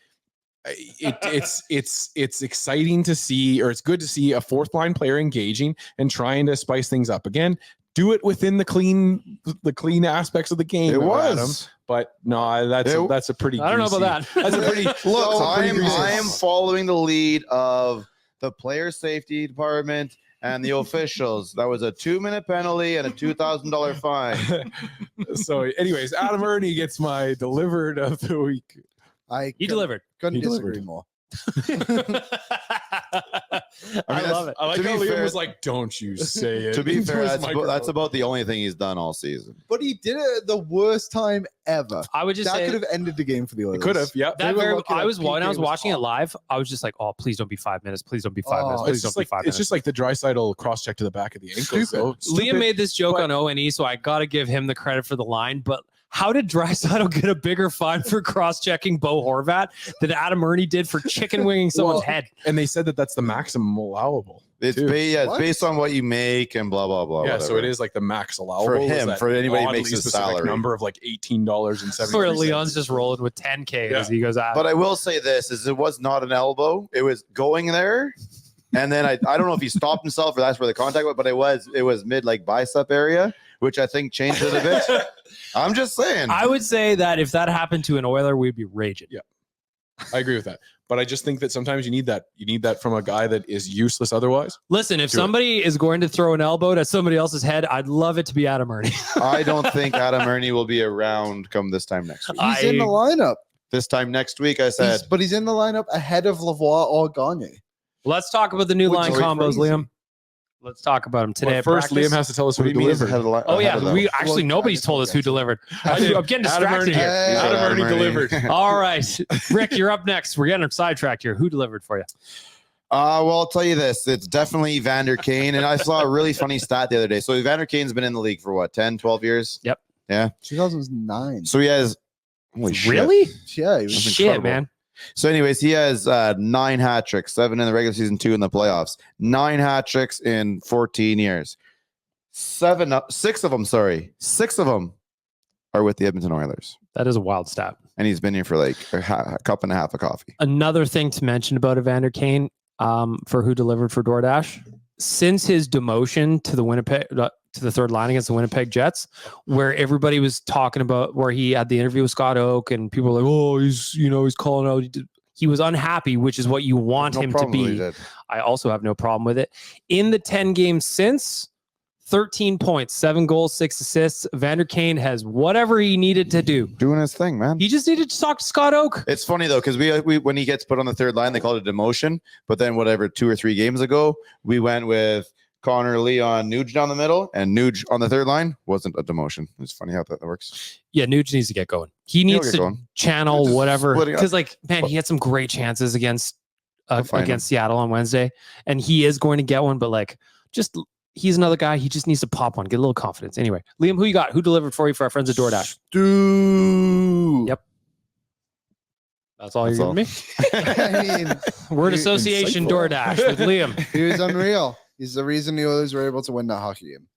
it's exciting to see, or it's good to see a fourth line player engaging and trying to spice things up again. Do it within the clean aspects of the game. It was. Adam. But no, that's a pretty. I don't know greasy- about that. That's a pretty. Look, I greasy- am following the lead of the player safety department and the officials. That was a 2-minute penalty and a $2,000 fine. So, anyways, Adam Ernie gets my delivered of the week. He delivered. Couldn't He disagree delivered. more. I love it. I like To how be Liam fair- was like, "Don't you say it." To be into fair, his that's microphone. about the only thing he's done all season. But he did it at the worst time ever. I would just That say could have ended the game for the Oilers. It could have, yeah. that They were very, looking at when I was PK was watching it off. live, I was just like, oh, please don't be 5 minutes. Please don't be 5 minutes. Oh, Please It's don't just be like 5 minutes. it's just like the Draisaitl cross check to the back of the ankle. So Liam made this joke but- on O&E, so I got to give him the credit for the line. But how did Draisaitl get a bigger fine for cross-checking Bo Horvat than Adam Ernie did for chicken winging someone's Well, head? and they said that that's the maximum allowable. It's, too. it's What? based on what you make and blah, blah, blah. Yeah, so whatever. it is like the max allowable For is him, that for anybody who oddly makes his specific salary. number of like $18.70. Where Leon's just rolling with 10K as he goes out. But I will say this: is it was not an elbow. It was going there, and then I don't know if he stopped himself or that's where the contact was, but it was mid like bicep area, which I think changed it a bit. I'm just saying. I would say that if that happened to an Oiler, we'd be raging. Yeah. I agree with that. But I just think that sometimes you need that. You need that from a guy that is useless otherwise. Listen, if Do it. somebody is going to throw an elbow at somebody else's head, I'd love it to be Adam Ernie. I don't think Adam Ernie will be around come this time next week. He's in the lineup. This time next week, I said. But he's in the lineup ahead of Lavoie or Gagne. Let's talk about the new Which line is combos, crazy. Liam. Let's talk about them today. But at first, practice. Liam has to tell us What who do you mean? delivered. Oh yeah, Ahead of we them. actually Well, nobody's I told us who guess. delivered. I did. I'm getting Adam distracted Ernie. here. Hey. Adam Ernie delivered. All right, Rick, you're up next. We're getting sidetracked here. Who delivered for you? Well, I'll tell you this. It's definitely Evander Kane. And I saw a really funny stat the other day. So Evander Kane's been in the league for what, 10, 12 years? Yep. Yeah. 2009. So he has, holy shit. Really? Yeah, he was That's Shit, incredible. man. So anyways, he has 9 hat tricks, 7 in the regular season, 2 in the playoffs. 9 hat tricks in 14 years. 6 of them are with the Edmonton Oilers. That is a wild stat. And he's been here for like a cup and a half of coffee. Another thing to mention about Evander Kane, for who delivered for DoorDash, since his demotion to the third line against the Winnipeg Jets, where everybody was talking about where he had the interview with Scott Oak and people were like, oh, he's calling out. He was unhappy, which is what you want No him to problem he be. did. I also have no problem with it. In the 10 games since, 13 points, 7 goals, 6 assists. Evander Kane has whatever he needed to do. Doing his thing, man. He just needed to talk to Scott Oak. It's funny though, because we when he gets put on the third line, they call it a demotion. But then whatever, 2 or 3 games ago, we went with Connor, Leon, Nuge down the middle, and Nuge on the third line wasn't a demotion. It's funny how that works. Yeah, Nuge needs to get going. He needs to channel Just whatever. splitting up. Because, like, man, he had some great chances against Seattle on Wednesday, and he is going to get one. But like, just he's another guy. He just needs to pop one, get a little confidence. Anyway, Liam, who you got? Who delivered for you for our friends at DoorDash? Stu. Yep. That's all you're giving me. I mean, Word association insightful. DoorDash with Liam. He was unreal. He's the reason the Oilers were able to win that hockey game.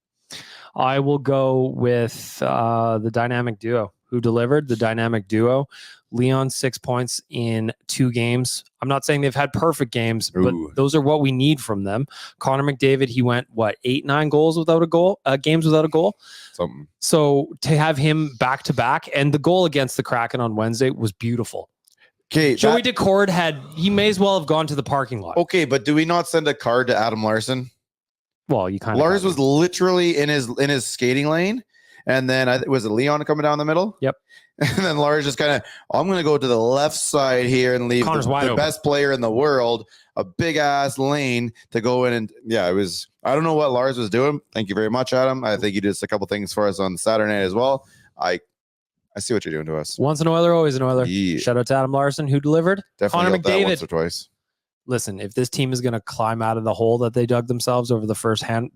I will go with the dynamic duo. Who delivered? The dynamic duo. Leon, 6 points in 2 games. I'm not saying they've had perfect games, but those are what we need from them. Connor McDavid, he went, 8-9 goals without a goal, games without a goal. Something. So to have him back to back, and the goal against the Kraken on Wednesday was beautiful. Okay, Joey Decord he may as well have gone to the parking lot. Okay, but do we not send a card to Adam Larson? Well, you kind of. Lars was literally in his skating lane, and then was it Leon coming down the middle? Yep. And then Lars just kind of, I'm going to go to the left side here and leave the best player in the world, a big ass lane to go in. And yeah, it was, I don't know what Lars was doing. Thank you very much, Adam. I think you did a couple things for us on Saturday night as well. I see what you're doing to us. Once an Oiler, always an Oiler. Yeah. Shout out to Adam Larson, who delivered. Definitely Connor McDavid. Once or twice. Listen, if this team is going to climb out of the hole that they dug themselves over the first 10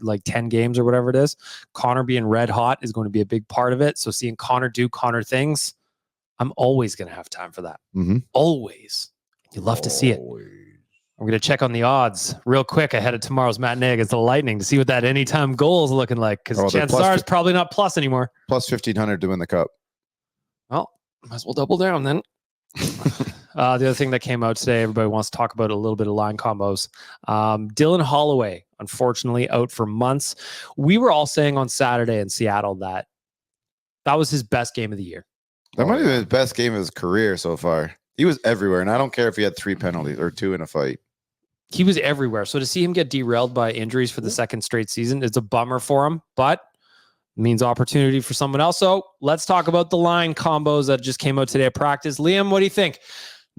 games or whatever it is, Connor being red hot is going to be a big part of it. So seeing Connor do Connor things, I'm always going to have time for that. Mm-hmm. Always. You love to see it. I'm going to check on the odds real quick ahead of tomorrow's matinee against the Lightning to see what that anytime goal is looking like, because chances are it's probably not plus anymore. Plus 1,500 to win the cup. Well, might as well double down then. The other thing that came out today, everybody wants to talk about a little bit of line combos. Dylan Holloway, unfortunately, out for months. We were all saying on Saturday in Seattle that was his best game of the year. That might have been his best game of his career so far. He was everywhere, and I don't care if he had 3 penalties or 2 in a fight. He was everywhere. So to see him get derailed by injuries for the second straight season, it's a bummer for him, but means opportunity for someone else. So let's talk about the line combos that just came out today at practice. Liam, what do you think?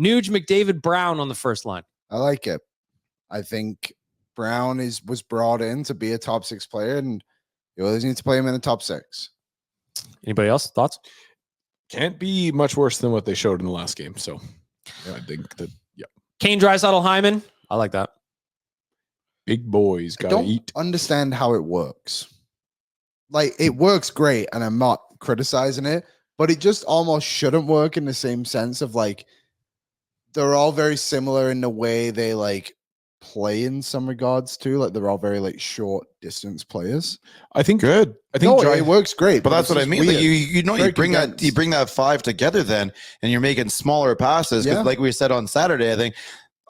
Nuge, McDavid, Brown on the first line. I like it. I think Brown was brought in to be a top 6 player, and the Oilers need to play him in the top 6. Anybody else? Thoughts? Can't be much worse than what they showed in the last game. So yeah, I think that, yeah. Kane, Draisaitl, Hyman. I like that. Big boys got to eat. Understand how it works. Like, it works great, and I'm not criticizing it, but it just almost shouldn't work in the same sense of, like, they're all very similar in the way they, like, play in some regards too. Like, they're all very, like, short distance players. I think good. I think it works great. But that's what I mean. Like, you bring that 5 together then, and you're making smaller passes. Because like we said on Saturday, I think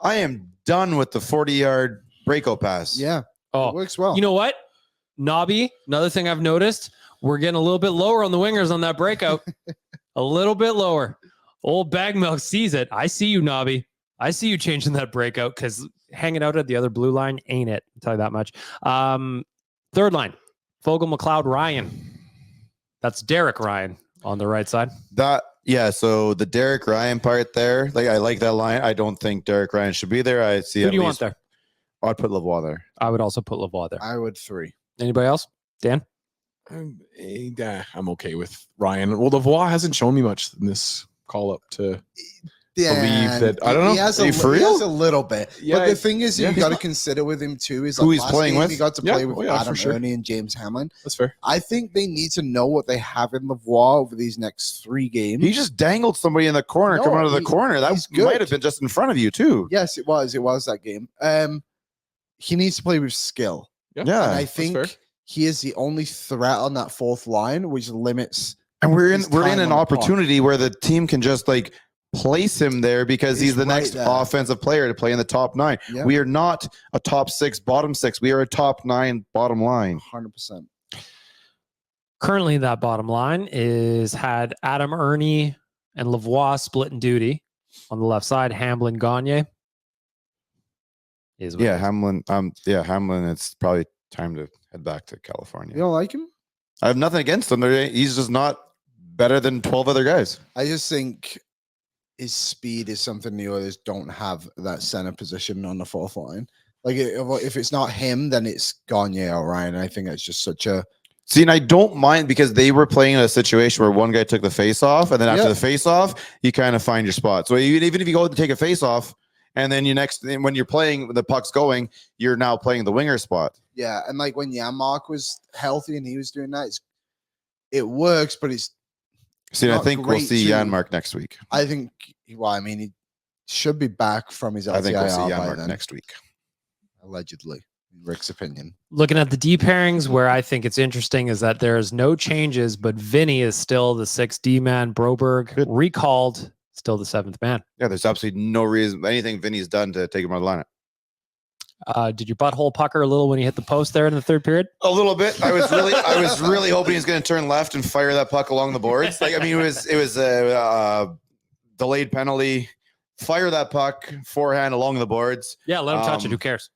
I am done with the 40-yard breakout pass. Yeah. Oh, it works well. You know what? Nobby, another thing I've noticed, we're getting a little bit lower on the wingers on that breakout. A little bit lower. Old Bag Milk sees it. I see you, Nobby. I see you changing that breakout, because hanging out at the other blue line ain't it. I'll tell you that much. Third line, Fogle, McLeod, Ryan. That's Derek Ryan on the right side. So the Derek Ryan part there, like, I like that line. I don't think Derek Ryan should be there. I see. Who do you want there? I'd put Lavoie there. I would also put Lavoie there. I would 3. Anybody else? Dan? I'm okay with Ryan. Well, Lavoie hasn't shown me much in this call up to believe that. I don't know. He has a little bit. Yeah, but the thing is, you got to consider with him too is, like, who he's playing with. He got to play with Adam sure. Ernie and James Hamlin. That's fair. I think they need to know what they have in Lavoie over these next 3 games. He just dangled somebody in the corner, coming out of the corner. That might have been just in front of you too. Yes, it was. It was that game. He needs to play with skill. Yeah, and I think he is the only threat on that 4th line, which limits. And we're in an opportunity where the team can just, like, place him there because he's the next offensive player to play in the top 9. Yeah. We are not a top 6, bottom 6. We are a top 9 bottom line. 100%. Currently, that bottom line had Adam Ernie and Lavoie splitting duty on the left side. Hamlin, Gagne. Hamlin. Hamlin. It's probably time to head back to California. You don't like him? I have nothing against him. He's just not better than 12 other guys. I just think his speed is something the Oilers don't have that center position on the 4th line. Like if it's not him, then it's Gagne or Ryan. I think it's just such a. See, and I don't mind because they were playing in a situation where one guy took the face off, and then after the face off, you kind of find your spot. So even if you go to take a face off, and then when you're playing, the puck's going, you're now playing the winger spot. Yeah, and like when Janmark was healthy and he was doing that, it works, but it's. See, I think we'll see Janmark next week. I think. Well, I mean, he should be back from his LTIR. I think we'll see Janmark next week. Allegedly, in Rick's opinion. Looking at the D pairings, where I think it's interesting is that there is no changes, but Vinny is still the 6th D man. Broberg recalled, still the 7th man. Yeah, there's absolutely no reason anything Vinny's done to take him out of the lineup. Did your butthole pucker a little when you hit the post there in the 3rd period? A little bit. I was really hoping he was going to turn left and fire that puck along the boards. Like, I mean, it was a delayed penalty. Fire that puck forehand along the boards. Yeah, let him touch it. Who cares?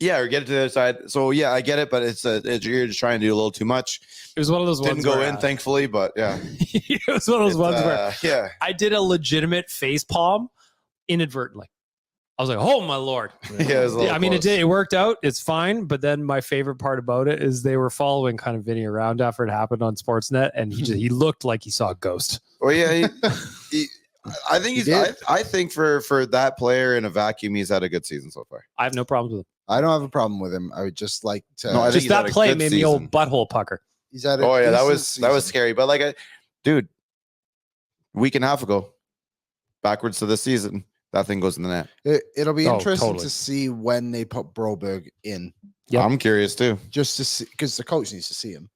Yeah, or get it to the other side. So yeah, I get it, but you're just trying to do a little too much. It was one of those ones. Didn't go in, thankfully, but yeah. It was one of those ones where I did a legitimate face palm inadvertently. I was like, "Oh my lord!" Yeah, I mean, it worked out. It's fine. But then my favorite part about it is they were following kind of Vinny around after it happened on Sportsnet, and he looked like he saw a ghost. Well, yeah, I think for that player in a vacuum, he's had a good season so far. I have no problems with him. I don't have a problem with him. I would just like to. No, just that play made me old butthole pucker. He's had. That was scary. But like, dude, week and a half ago, backwards to the season, that thing goes in the net. It'll be interesting to see when they put Broberg in. Yep. I'm curious too, just to see because the coach needs to see him.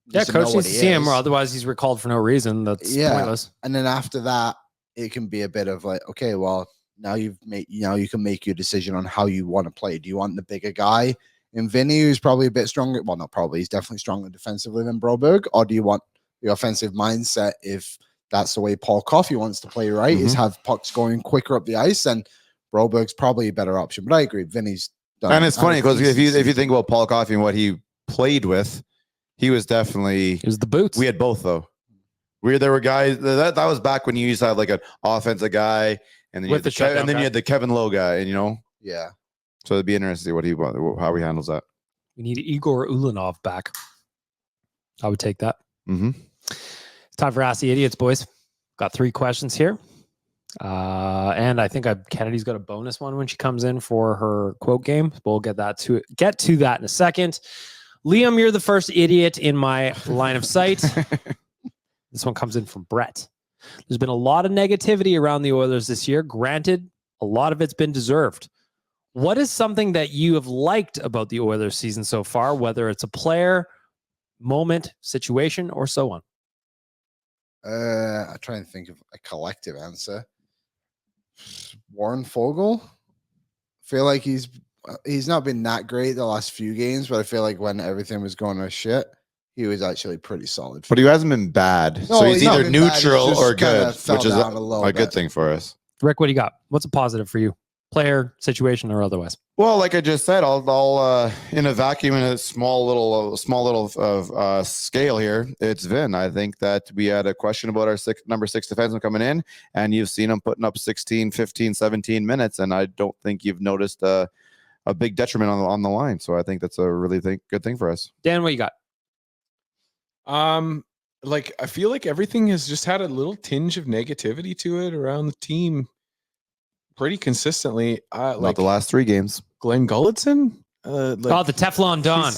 Yeah, coach needs to see him, or otherwise he's recalled for no reason. That's pointless. And then after that, it can be a bit of like, okay, well. Now you can make your decision on how you want to play. Do you want the bigger guy in Vinny, who's probably a bit stronger? Well, not probably. He's definitely stronger defensively than Broberg. Or do you want the offensive mindset if that's the way Paul Coffey wants to play, right? Is have pucks going quicker up the ice, and Broberg's probably a better option. But I agree, Vinny's done. And it's funny because if you think about Paul Coffey and what he played with, he was definitely the boots. We had both though. There were guys that was back when you used to have like an offensive guy. And then, you had the Kevin Lowe guy, and yeah. So it'd be interesting to see how he handles that. We need Igor Ulanov back. I would take that. Mm-hmm. It's time for Ask the Idiots, boys. Got 3 questions here, and I think Kennedy's got a bonus one when she comes in for her quote game. We'll get to that in a second. Liam, you're the first idiot in my line of sight. This one comes in from Brett. There's been a lot of negativity around the Oilers this year. Granted, a lot of it's been deserved. What is something that you have liked about the Oilers season so far, whether it's a player, moment, situation, or so on? I try and think of a collective answer. Warren Fogle. I feel like he's not been that great the last few games, but I feel like when everything was going to shit, he was actually pretty solid. But he hasn't been bad. No, so he's either neutral or good, which is a good thing for us. Rick, what do you got? What's a positive for you? Player, situation, or otherwise? Well, like I just said, I'll in a vacuum, in a small little scale here, it's Vin. I think that we had a question about our number 6 defenseman coming in, and you've seen him putting up 16, 15, 17 minutes, and I don't think you've noticed a big detriment on the line. So I think that's a really good thing for us. Dan, what you got? Like I feel like everything has just had a little tinge of negativity to it around the team pretty consistently. Like the last 3 games. Glenn Gulletson, the Teflon Don.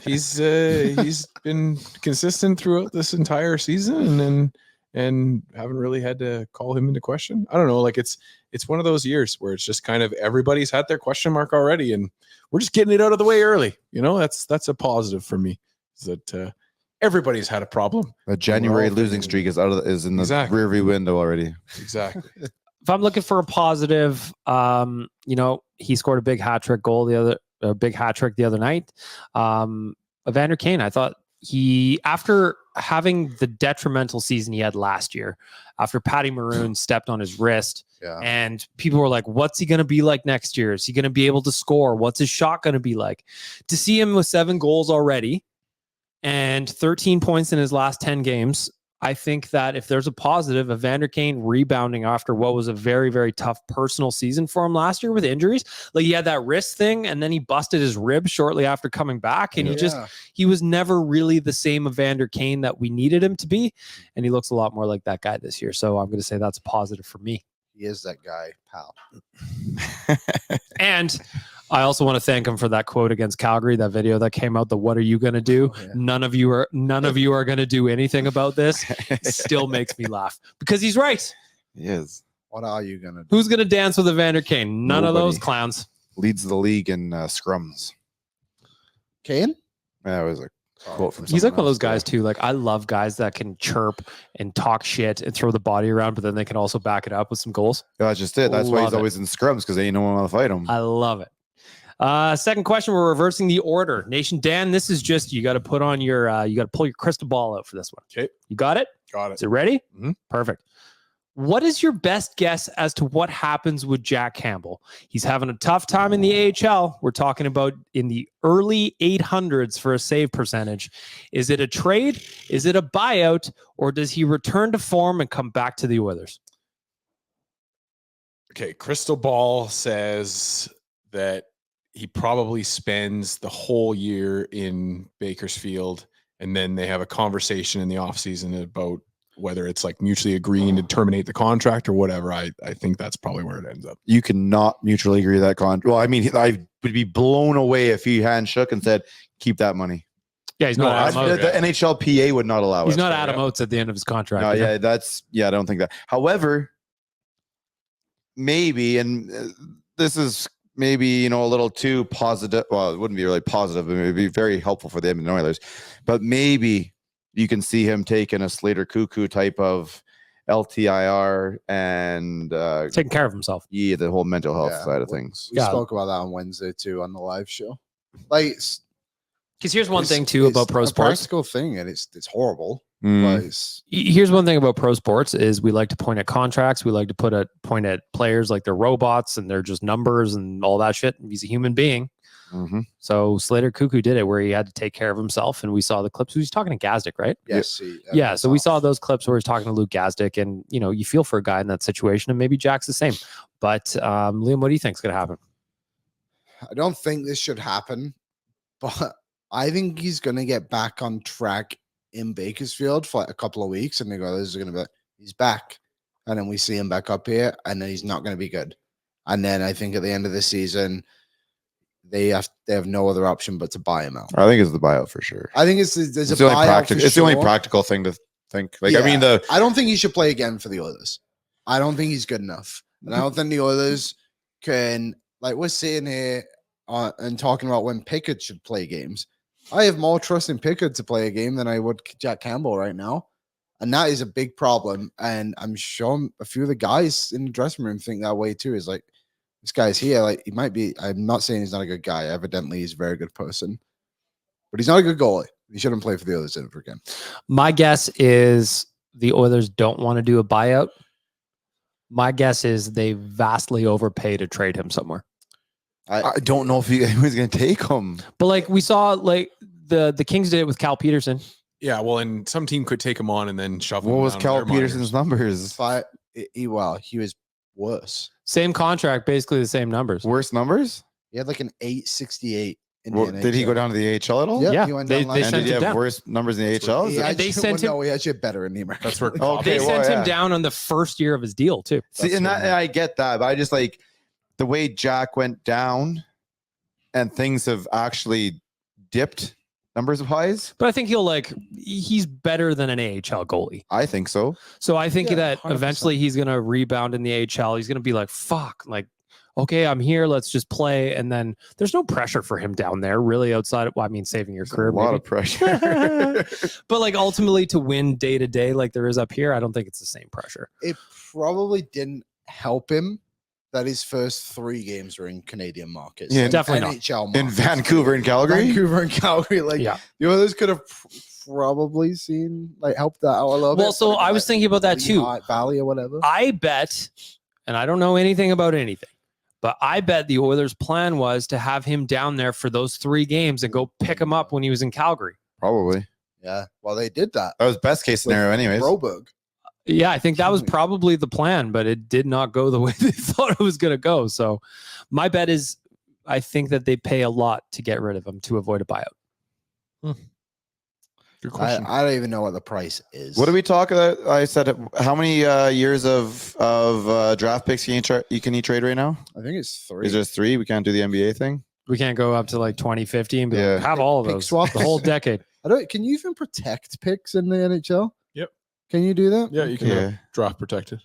He's been consistent throughout this entire season, and haven't really had to call him into question. I don't know, like it's one of those years where it's just kind of everybody's had their question mark already, and we're just getting it out of the way early. That's a positive for me. Is that everybody's had a problem. The January losing streak is in the rearview window already. Exactly. If I'm looking for a positive, he scored a big hat trick the other night. Evander Kane, I thought after having the detrimental season he had last year, after Patty Maroon stepped on his wrist, and people were like, what's he going to be like next year? Is he going to be able to score? What's his shot going to be like? To see him with 7 goals already and 13 points in his last 10 games, I think that if there's a positive, Evander Kane rebounding after what was a very, very tough personal season for him last year with injuries. Like he had that wrist thing and then he busted his rib shortly after coming back. And he was never really the same Evander Kane that we needed him to be. And he looks a lot more like that guy this year. So I'm going to say that's a positive for me. He is that guy, pal. And I also want to thank him for that quote against Calgary, that video that came out, the what are you going to do? Oh, yeah. None of you are going to do anything about this. Still makes me laugh because he's right. He is. What are you going to do? Who's going to dance with Evander Kane? None of those clowns. Leads the league in scrums. Kane? Yeah, it was a quote from he's like one of those guys too. Like I love guys that can chirp and talk shit and throw the body around, but then they can also back it up with some goals. Yeah, that's just it. That's why he's always in scrums, because they ain't no one want to fight him. I love it. Second question, we're reversing the order. Nation Dan, this is just, you got to put on your, you got to pull your crystal ball out for this one. Okay. You got it? Got it. Is it ready? Mm-hmm. Perfect. What is your best guess as to what happens with Jack Campbell? He's having a tough time in the AHL. We're talking about in the early 800s for a save percentage. Is it a trade? Is it a buyout? Or does he return to form and come back to the Oilers? Okay. Crystal ball says that he probably spends the whole year in Bakersfield, and then they have a conversation in the offseason about whether it's like mutually agreeing to terminate the contract or whatever. I think that's probably where it ends up. You cannot mutually agree that contract. Well, I mean, I would be blown away if he hand shook and said, keep that money. Yeah, he's not Adam Oates. The NHLPA would not allow it. He's not Adam Oates at the end of his contract. No, I don't think that. However, maybe, and this is maybe, a little too positive. Well, it wouldn't be really positive. It would be very helpful for the Edmonton Oilers. But maybe you can see him taking a Slater Cuckoo type of LTIR and taking care of himself. Yeah, the whole mental health side of things. We spoke about that on Wednesday too on the live show. Like, because here's one thing too about pro sports. Practical thing, and it's horrible. Here's one thing about pro sports is we like to point at contracts. We like to point at players like they're robots and they're just numbers and all that shit. He's a human being. Mm-hmm. So Slater Cuckoo did it where he had to take care of himself, and we saw the clips. He's talking to Gazdick, right? Yes. So we saw those clips where he's talking to Luke Gazdick, and you feel for a guy in that situation, and maybe Jack's the same. But Liam, what do you think is going to happen? I don't think this should happen, but I think he's going to get back on track in Bakersfield for like a couple of weeks, and they go, "This is going to be he's back," and then we see him back up here, and then he's not going to be good. And then I think at the end of the season, they have no other option but to buy him out. I think it's the buyout for sure. I think it's the only practical. It's the only practical thing to think. Like, I mean, I don't think he should play again for the Oilers. I don't think he's good enough, and I don't think the Oilers can. Like, we're sitting here and talking about when Pickett should play games. I have more trust in Pickett to play a game than I would Jack Campbell right now, and that is a big problem. And I'm sure a few of the guys in the dressing room think that way too. Is like, this guy's here. Like, he might be. I'm not saying he's not a good guy. Evidently, he's a very good person, but he's not a good goalie. He shouldn't play for the Oilers ever again. My guess is the Oilers don't want to do a buyout. My guess is they vastly overpay to trade him somewhere. I don't know if anyone's going to take him. But like we saw, like the Kings did it with Cal Peterson. Yeah, well, and some team could take him on and then shove him. What was Cal Peterson's numbers? He was worse. Same contract, basically the same numbers. Worse numbers? He had like an 868. Did he go down to the AHL at all? Yeah. He went They down and did he have worse numbers in the AHL? He actually better in the American. That's where they sent him down on the first year of his deal too. See, and I get that, but I just like the way Jack went down and things have actually dipped numbers wise. But I think he's better than an AHL goalie. I think so. So I think that 100%. eventually he's going to rebound in the AHL. He's going to be like, fuck, like, okay, I'm here. Let's just play. And then there's no pressure for him down there really outside of, saving your career. A lot of pressure. But like ultimately to win day to day, like there is up here, I don't think it's the same pressure. It probably didn't help him that his first 3 games were in Canadian markets. Yeah, definitely NHL not. In Vancouver and Calgary? The Oilers could have probably helped that out a little bit. Well, so I was thinking about that too. Valley or whatever. I bet, and I don't know anything about anything, but I bet the Oilers' plan was to have him down there for those 3 games and go pick him up when he was in Calgary. Probably. Yeah. Well, they did that. That was best case scenario, anyways. Broberg. Yeah, I think that was probably the plan, but it did not go the way they thought it was going to go. So my bet is I think that they pay a lot to get rid of him to avoid a buyout. Good question. I don't even know what the price is. What do we talk about? I said, how many years of draft picks you can trade right now? I think it's 3. Is there 3? We can't do the NBA thing. We can't go up to like 2050 and be Yeah. like, have all of Pick those swaps. the whole decade. Can you even protect picks in the NHL? Yep. Can you do that? Yeah, you can have draft protected.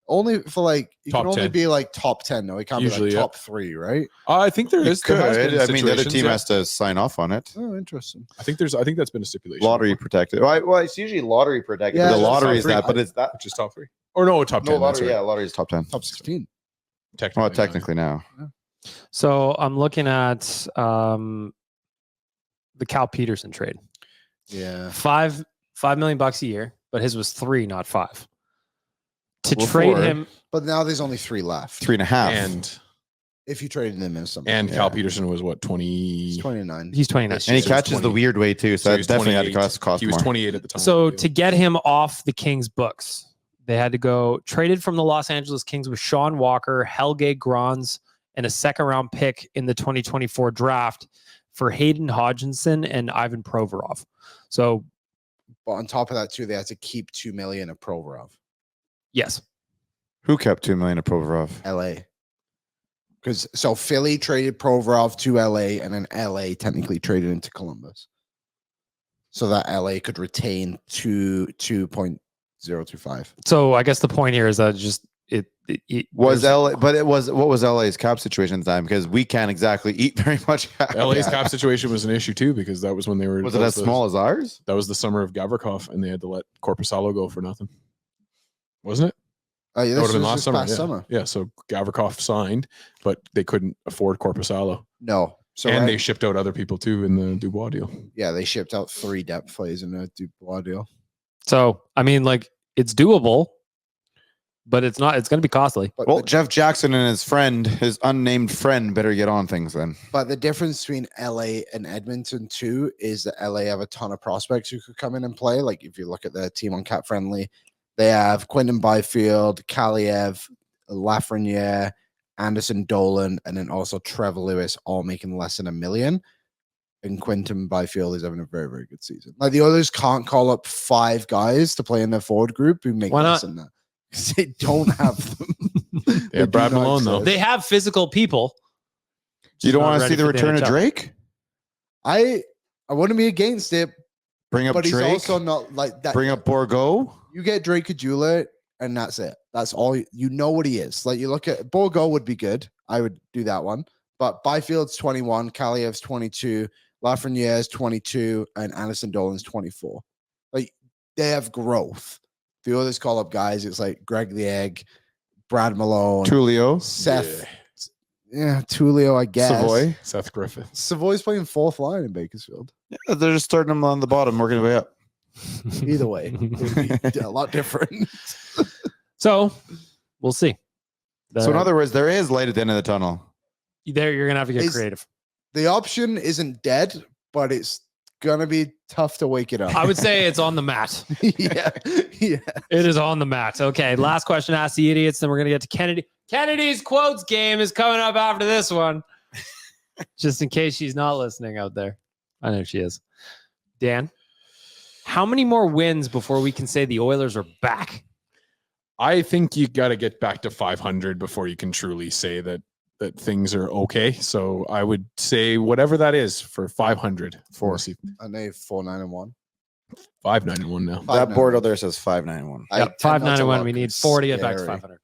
Only for like you Top can only 10. be like top 10 though. It can't Usually, be yeah. like top 3, right? I think there is. Could. There has been I mean, the other situations, team yeah. has to sign off on it. Oh, interesting. I think that's been a stipulation. Lottery protected. Well, it's usually lottery protected. Yeah, the it's lottery is top that, but it's that. which is top 3. Or no, top 10. No, that's lottery. right. Yeah, lottery is top 10. Top 16. Technically, Well, technically now. So I'm looking at the Cal Peterson trade. Yeah. $5 million a year, but his was 3, not 5. To Well, trade 4. him, But now there's only 3 left. 3.5. And If you traded them in something. Cal Peterson was what, 20? He's 29. he's 29. And he So catches he's the 20. weird way too, so, he that was definitely had to 28. cost He was more. 28 at the time. So to get him off the Kings books, they had to go traded from the Los Angeles Kings with Sean Walker, Helge Grans, and a second-round pick in the 2024 draft for Hayden Hodgkinson and Ivan Provorov. So But on top of that too, they had to keep $2 million of Provorov. yes, Who kept $2 million of Provorov? LA. Because so Philly traded Provorov to LA, and then LA technically traded into Columbus. So that LA could retain 2.025. so I guess the point here is that just it Was there's- LA? But what was LA's cap situation at the time? Because we can't exactly eat very much cap. LA's cap situation was an issue too, because that was when they were. Was it as small as ours? That was the summer of Gavrikov, and they had to let Korpisalo go for nothing. Wasn't it? Oh, yeah, That this would have been was last this summer. past Yeah. summer. Yeah, so Gavrikov signed, but they couldn't afford Korpisalo. No. So And right- they shipped out other people too in the Dubois deal. yeah, they shipped out 3 depth players in a Dubois deal. so I mean, like it's doable, but it's not. It's going to be costly. But Well, the, Jeff Jackson and his unnamed friend, better get on things then. but the difference between LA and Edmonton too is that LA have a ton of prospects who could come in and play. Like if you look at their team on Cap Friendly, they have Quentin Byfield, Kaliev, Lafreniere, Anderson Dolan, and then also Trevor Lewis, all making less than $1 million. And Quentin Byfield is having a very, very good season. Like the others can't call up 5 guys to play in their forward group who make Why less not? than that. 'Cause they don't have them. They have do Brad not Malone, though. exist. They have physical people. You don't not want to see ready the for return of NHL. Drake? I wouldn't be against it, Bring up but he's Drake. also not like that. Bring up Borgo. You get Drake Kajula, and that's it. That's all you know what he is. Like you look at Borgo would be good. I would do that one. But Byfield's 21, Kaliev's 22, Lafreniere's 22, and Anderson Dolan's 24. Like they have growth. The others call up guys. It's like Greg the Egg, Brad Malone, Tulio. Seth. Yeah, Tulio, I guess. Savoy. Seth Griffith. Savoy's playing 4th line in Bakersfield. Yeah, they're just starting them on the bottom, working their way up. Either way, it would be a lot different. So we'll see. So in other words, there is light at the end of the tunnel. There, you're gonna have to get Is- creative. The option isn't dead, but it's gonna be tough to wake it up. I would say it's on the mat. yeah, yeah. It is on the mat. Okay, last question. Ask the idiots. Then we're gonna get to Kennedy. Kennedy's quotes game is coming up after this one. Just in case she's not listening out there, I know she is. Dan, how many more wins before we can say the Oilers are back? I think you got to get back to 500 before you can truly say that things are okay. So I would say whatever that is for 500. Four. I know 4-9-1. 591 now. That board out there says 591. Yep, 591. We need 40 at back to 500.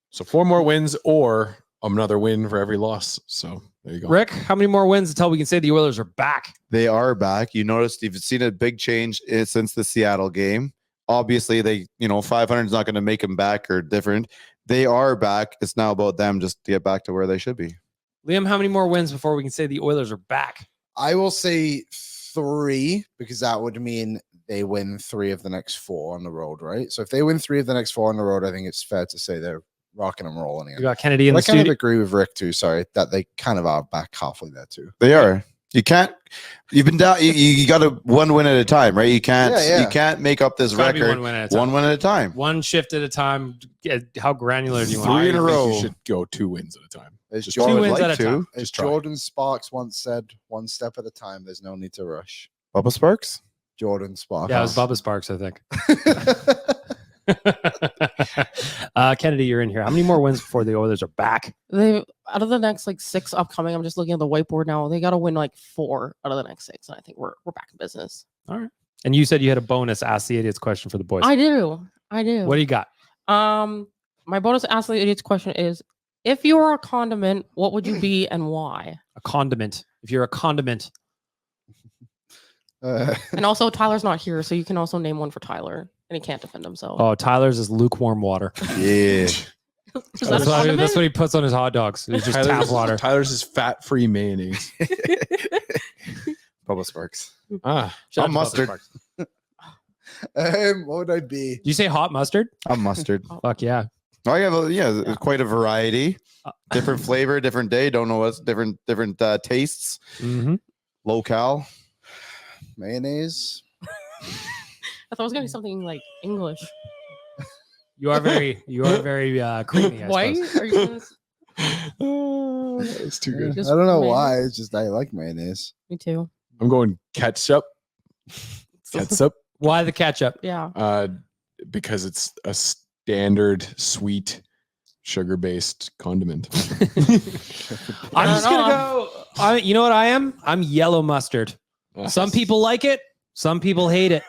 So 4 more wins or another win for every loss. So there you go. Rick, how many more wins until we can say the Oilers are back? They are back. You noticed you've seen a big change since the Seattle game. Obviously, 500 is not going to make them back or different. They are back. It's now about them just to get back to where they should be. Liam, how many more wins before we can say the Oilers are back? I will say 3 because that would mean they win 3 of the next 4 on the road, right? So if they win 3 of the next 4 on the road, I think it's fair to say they're rocking and rolling We again. got Kennedy in I the kind of studio. agree with Rick too. Sorry, that they kind of are back halfway there too. They are. You can't. You've been down. You got to one win at a time, right? You can't. You can't make up this record. One win at a time. One shift at a time. How granular do you want? 3 in a row. You should go 2 wins at a time. As Just 2 wins at a time. As Jordan Sparks once said, "One step at a time. There's no need to rush." Bubba Sparks. Jordan Sparks. Yeah, it was Bubba Sparks, I think. Kennedy, you're in here. How many more wins before the Oilers are back? They out of the next 6 upcoming. I'm just looking at the whiteboard now. They got to win 4 out of the next 6, and I think we're back in business. All right. And you said you had a bonus Ask the Idiots question for the boys. I do. What do you got? My bonus Ask the Idiots question is: if you were a condiment, what would you be and why? A condiment. If you're a condiment. And also, Tyler's not here, so you can also name one for Tyler, and he can't defend himself. Oh, Tyler's is lukewarm water. Yeah. That's what he puts on his hot dogs. It's just tap water. Tyler's is fat-free mayonnaise. Bubba Sparks. I'm mustard. What would I be? Did you say hot mustard? I'm mustard. Fuck yeah. I have quite a variety. Different flavor, different day. Don't know what's different tastes. Mm-hmm. Locale. Mayonnaise. I thought it was gonna be something English. You are very creamy. Why are you? It's too good. I don't know why. It's just I like mayonnaise. Me too. I'm going ketchup. Ketchup. Why the ketchup? Yeah. Because it's a standard sweet sugar-based condiment. I'm just gonna go. You know what I am? I'm yellow mustard. Some people like it. Some people hate it.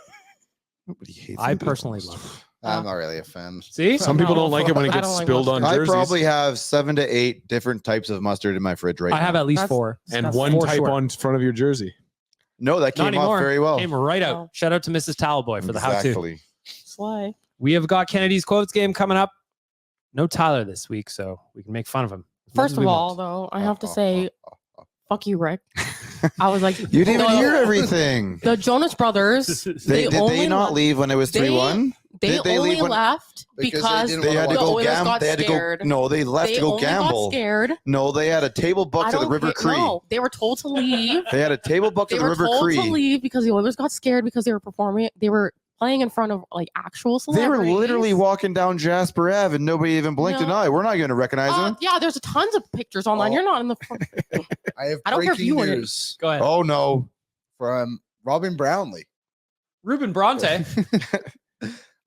Nobody hates I personally love it. I'm not really a fan. See? Some people don't like it when it gets spilled on jerseys. I probably have 7 to 8 different types of mustard in my fridge right now. I have at least 4. And one type on front of your jersey. No, that came off very well. Came right out. Oh. Shout out to Mrs. Towelboy for the how-to. Sly. We have got Kennedy's Quotes game coming up. No Tyler this week, so we can make fun of him. First of all, though, I have to say, fuck you, Rick. I was like, you didn't even hear everything. The Jonas Brothers. Did they not leave when it was 3-1? They only left because they had to go gamble. They had to go. No, they left to go gamble. Got scared. No, they had a table booked at the River Cree. No, they were told to leave. They had a table booked at the River Cree. They were told to leave because the Oilers got scared because they were performing. They were playing in front of actual celebrities. They were literally walking down Jasper Ave and nobody even blinked an eye. We're not going to recognize them. Yeah, there's tons of pictures online. You're not in the front. I don't care if you news. Go ahead. Oh no, from Robin Brownlee. Ruben Bronte.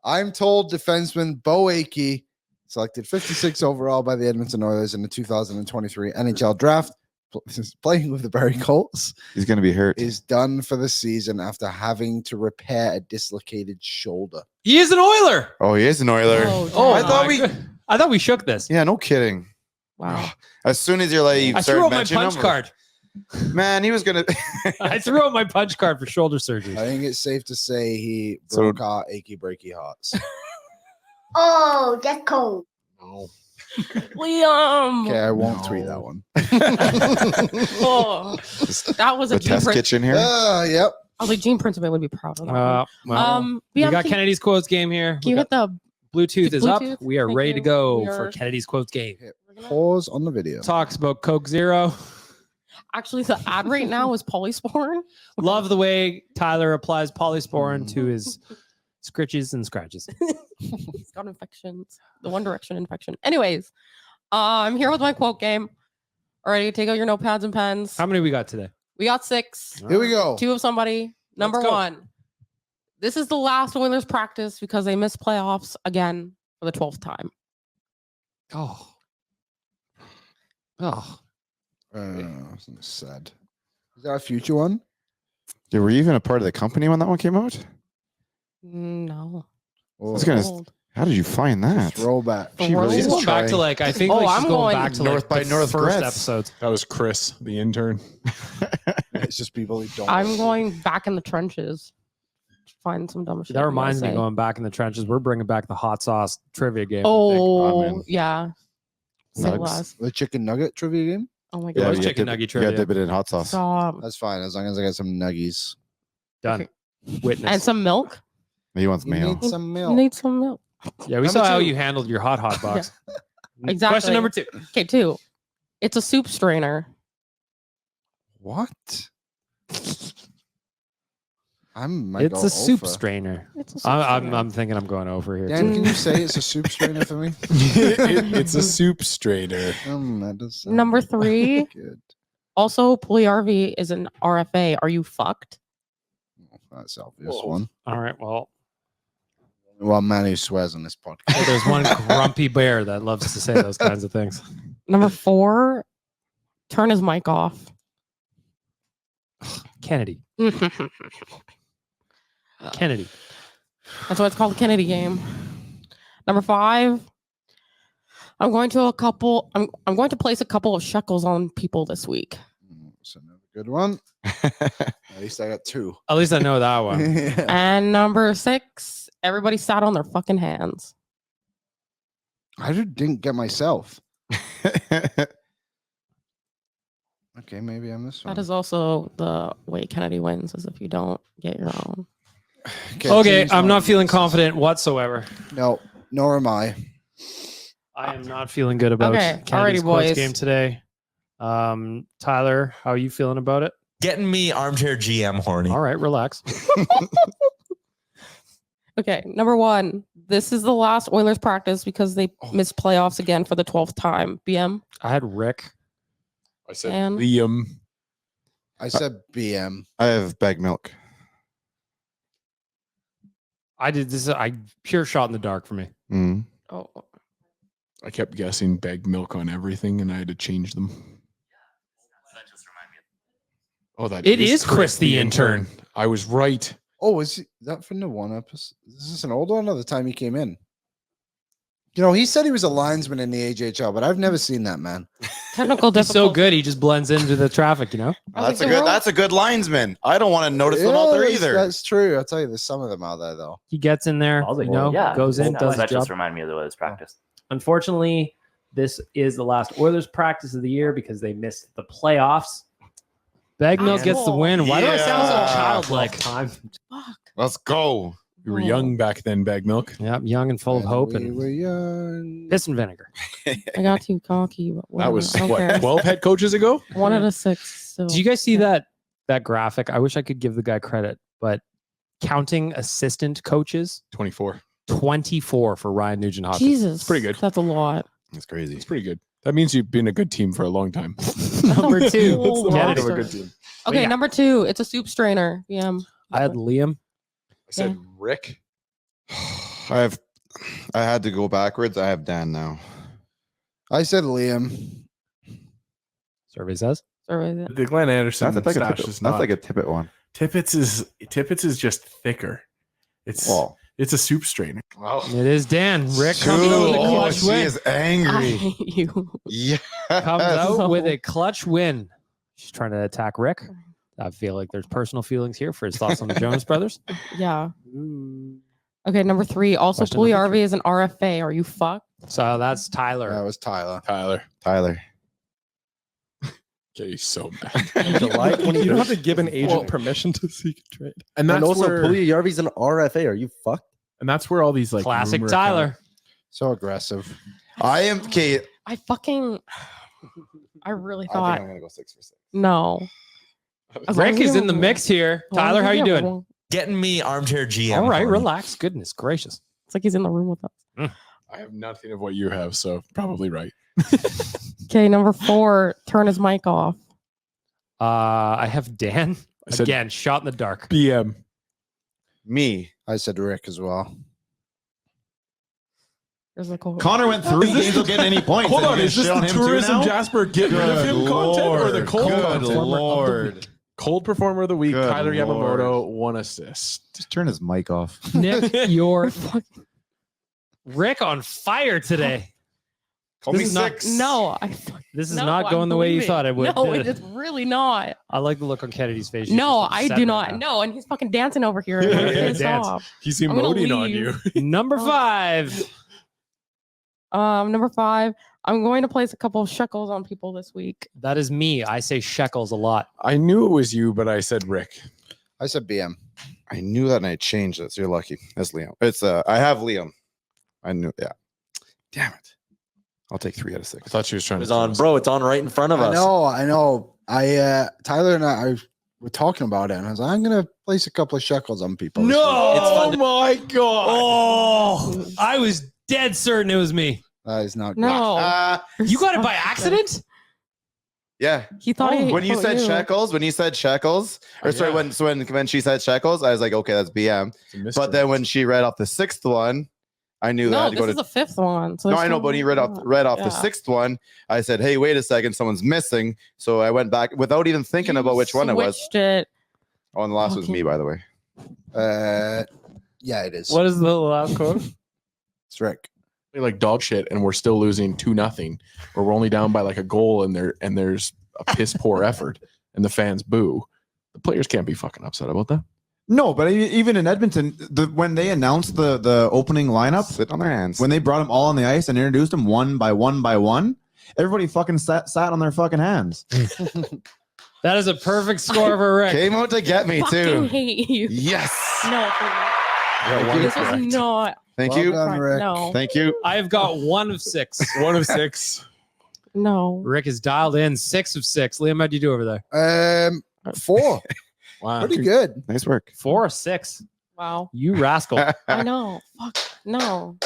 I'm told defenseman Bo Akey, selected 56 overall by the Edmonton Oilers in the 2023 NHL draft, playing with the Barrie Colts. He's going to be hurt. Is done for the season after having to repair a dislocated shoulder. He is an Oiler. Oh, he is an Oiler. Oh, I thought we shook this. Yeah, no kidding. Wow. As soon as you're like, I threw out my punch card. Man, he was gonna. I threw out my punch card for shoulder surgery. I think it's safe to say he broke our achy breaky hearts. Oh, that's cold. No. Liam. Okay, I won't tweet that one. Oh, that was a test kitchen here. Yep. I was like, Gene Principe would be proud of that. We got Kennedy's Quotes game here. Can you hit the Bluetooth is up. We are Thank ready you. to go We are- for Kennedy's Quotes game. Pause on the video. Talks about Coke Zero. Actually, the ad right now is Polysporin. Love the way Tyler applies polysporin to his scritches and scratches. He's got infections. The One Direction infection. Anyways, I'm here with my quote game. All right, take out your notepads and pens. How many we got today? We got 6. Here we go. 2 of somebody. Number go. 1. This is the last Oilers practice because they missed playoffs again for the 12th time. Oh. Sad. Is that a future one? Yeah, were you even a part of the company when that one came out? No. Or was gonna- How did you find that? throwback? She really She's is going back to I think she's going back to North by the North first Gretz. episodes. That was Chris, the intern. It's just people who don't. I'm going back in the trenches to find some dumb shit. That reminds me, to say. going back in the trenches, we're bringing back the hot sauce trivia game. Oh, yeah. Say Nugs. less. The chicken nugget trivia game? Oh my Yeah, god. it was you chicken gotta nugget You got trivia. to dip it in hot sauce. Stop. That's fine, as long as I get some nuggies. Done. Witness. And some milk. He wants You mayo. need some milk. Need some milk. Yeah, we Number saw how 2. you handled your hot box. Exactly. Question number 2. Okay, 2. It's a soup strainer. What? It's a soup strainer. I'm thinking I'm going over here. Dan, can you say it's a soup strainer for me? It's a soup strainer. That does sound Number 3. good. Also, Puljujärvi is an RFA. Are you fucked? That's the obvious one. All right. Well, man who swears on this podcast. there's one grumpy bear that loves to say those kinds of things. Number 4. Turn his mic off. Kennedy. Kennedy. That's why it's called the Kennedy game. Number 5. I'm going to place a couple of shekels on people this week. That's another good one. At least I got 2. At least I know that one. And number 6. Everybody sat on their fucking hands. I didn't get myself. Okay, maybe I missed one. That is also the way Kennedy wins, is if you don't get your own. Okay, I'm not feeling confident whatsoever. No, nor am I. I am not feeling good about Kennedy's Quotes game today. Tyler, how are you feeling about it? Getting me armchair GM horny. All right, relax. Okay, number 1. This is the last Oilers practice because they missed playoffs again for the 12th time. BM? I had Rick. I said And? Liam. I said BM. I have bag milk. I did this. Pure shot in the dark for me. Mm. Oh, I kept guessing bag milk on everything, and I had to change them. Oh, It is Kris the intern. I was right. Oh, is that from the one episode? Is this an old one or the time he came in? You know, he said he was a linesman in the AJHL, but I've never seen that man. technical He's so difficulty. good, he just blends into the traffic, you know? That's a good linesman. I don't want to notice them out there either. That's true. I'll tell you, there's some of them out there though. He gets in there, goes in, does the that job. just reminded me of the Oilers practice. Unfortunately, this is the last Oilers practice of the year because they missed the playoffs. Bagmill gets the win. Why do I sound so childlike? Fuck. Let's go. We were young back then, bag milk. Yep, young and full of hope and we were young. piss and vinegar. I got too cocky. But That was I don't care. what, 12 head coaches ago? 1 out of 6. So. Did you guys see that graphic? I wish I could give the guy credit, but counting assistant coaches, 24. 24 for Ryan Nugent-Hopkins. Jesus, It's pretty good. That's a lot. That's crazy. It's pretty good. That means you've been a good team for a long time. Number 2. Whole Kennedy. roster. a good team. Okay, Yeah. number 2. It's a soup strainer. Yeah. I had Liam. I said Rick. I had to go backwards. I have Dan now. I said Liam. Survey says. The Glenn Anderson That's like a stash Tippett, is not. that's like a Tippett one. Tippett's is just thicker. It's a soup strainer. Wow. It is Dan. Rick comes out with a clutch she win. is I angry. hate you. Yeah. Comes out with a clutch win. She's trying to attack Rick. I feel like there's personal feelings here for his thoughts on the Jonas brothers. Yeah. Okay, number 3. Also, Question number Puljujärvi is an RFA. Are you fucked? So that's Tyler. That was Tyler. Tyler. Okay, so mad. When you don't have to give an agent permission to seek a trade. And that's also, where Puljujärvi's an RFA. Are you fucked? and that's where all these like Classic rumor Tyler. accounts- So aggressive. I am okay. I really I think thought I'm gonna go 6 for 6. no. As long Rick as you is in the don't- mix here. as long Tyler, as how you don't- doing? Getting me armchair GM. All right, horny. relax. Goodness gracious. It's like he's in the room with us. I have nothing of what you have, so probably right. Okay, number 4. Turn his mic off. I have Dan. I said Again, shot in the dark. BM. Me. I said Rick as well. There's a quote. Connor went 3 games without getting any points. Hold and on, you're is this showing the him two tourism now? Jasper get rid of him content or the cold Good content? Lord. Cold performer of the week, Good Tyler Lord. Yamamoto, 1 assist. Just turn his mic off. Nick, you're Rick on fire today. Call This me is not- 6. No, This is no, not going I'm the way you leaving. thought it would. No, it's really not. I like the look on Kennedy's face. She's No, just I upset do right not. now. No, and he's fucking dancing over here. Yeah, Piss dance. off. He's I'm gonna emoting on you. leave. Number 5. Number 5. I'm going to place a couple of shekels on people this week. That is me. I say shekels a lot. I knew it was you, but I said Rick. I said BM. I knew that and I changed it. So you're lucky. That's Liam. It's I have Liam. I knew. Yeah. Damn it. I'll take 3 out of 6. I thought she was trying It's to. on, bro. It's on right in front of us. I know. Tyler and I were talking about it, and I was like, I'm gonna place a couple of shekels on people. No! Oh my god! Oh, I was dead certain it was me. That is not good. No. You got it by accident? Yeah. He thought When you said shekels, or sorry, when she said shekels, I was like, okay, that's BM. But then when she read off the sixth one, I knew that I No, had to this go is to. the fifth one. So No, there's I know, still but when he read off the sixth one, I said, hey, wait a second, someone's missing. So I went back without even thinking about which one it was. Switched it. Oh, and the last was me, by the way. Yeah, it is. What is the last quote? It's Rick. Play like dog shit, and we're still losing 2-0, or we're only down by like a goal, and there's a piss poor effort, and the fans boo. The players can't be fucking upset about that. No, but even in Edmonton, when they announced the opening lineup, sit on their hands. When they brought them all on the ice and introduced them one by one, everybody fucking sat on their fucking hands. That is a perfect score for Rick. Came out to get me too. I hate you. Yes. No. This was not. Thank you. Well done, Rick. No. Thank you. I've got 1 of 6. 1 of 6. No. Rick is dialed in 6 of 6. Liam, how'd you do over there? 4. Wow. Pretty good. Nice work. 4 or 6. Wow. You rascal. I know. Fuck. No.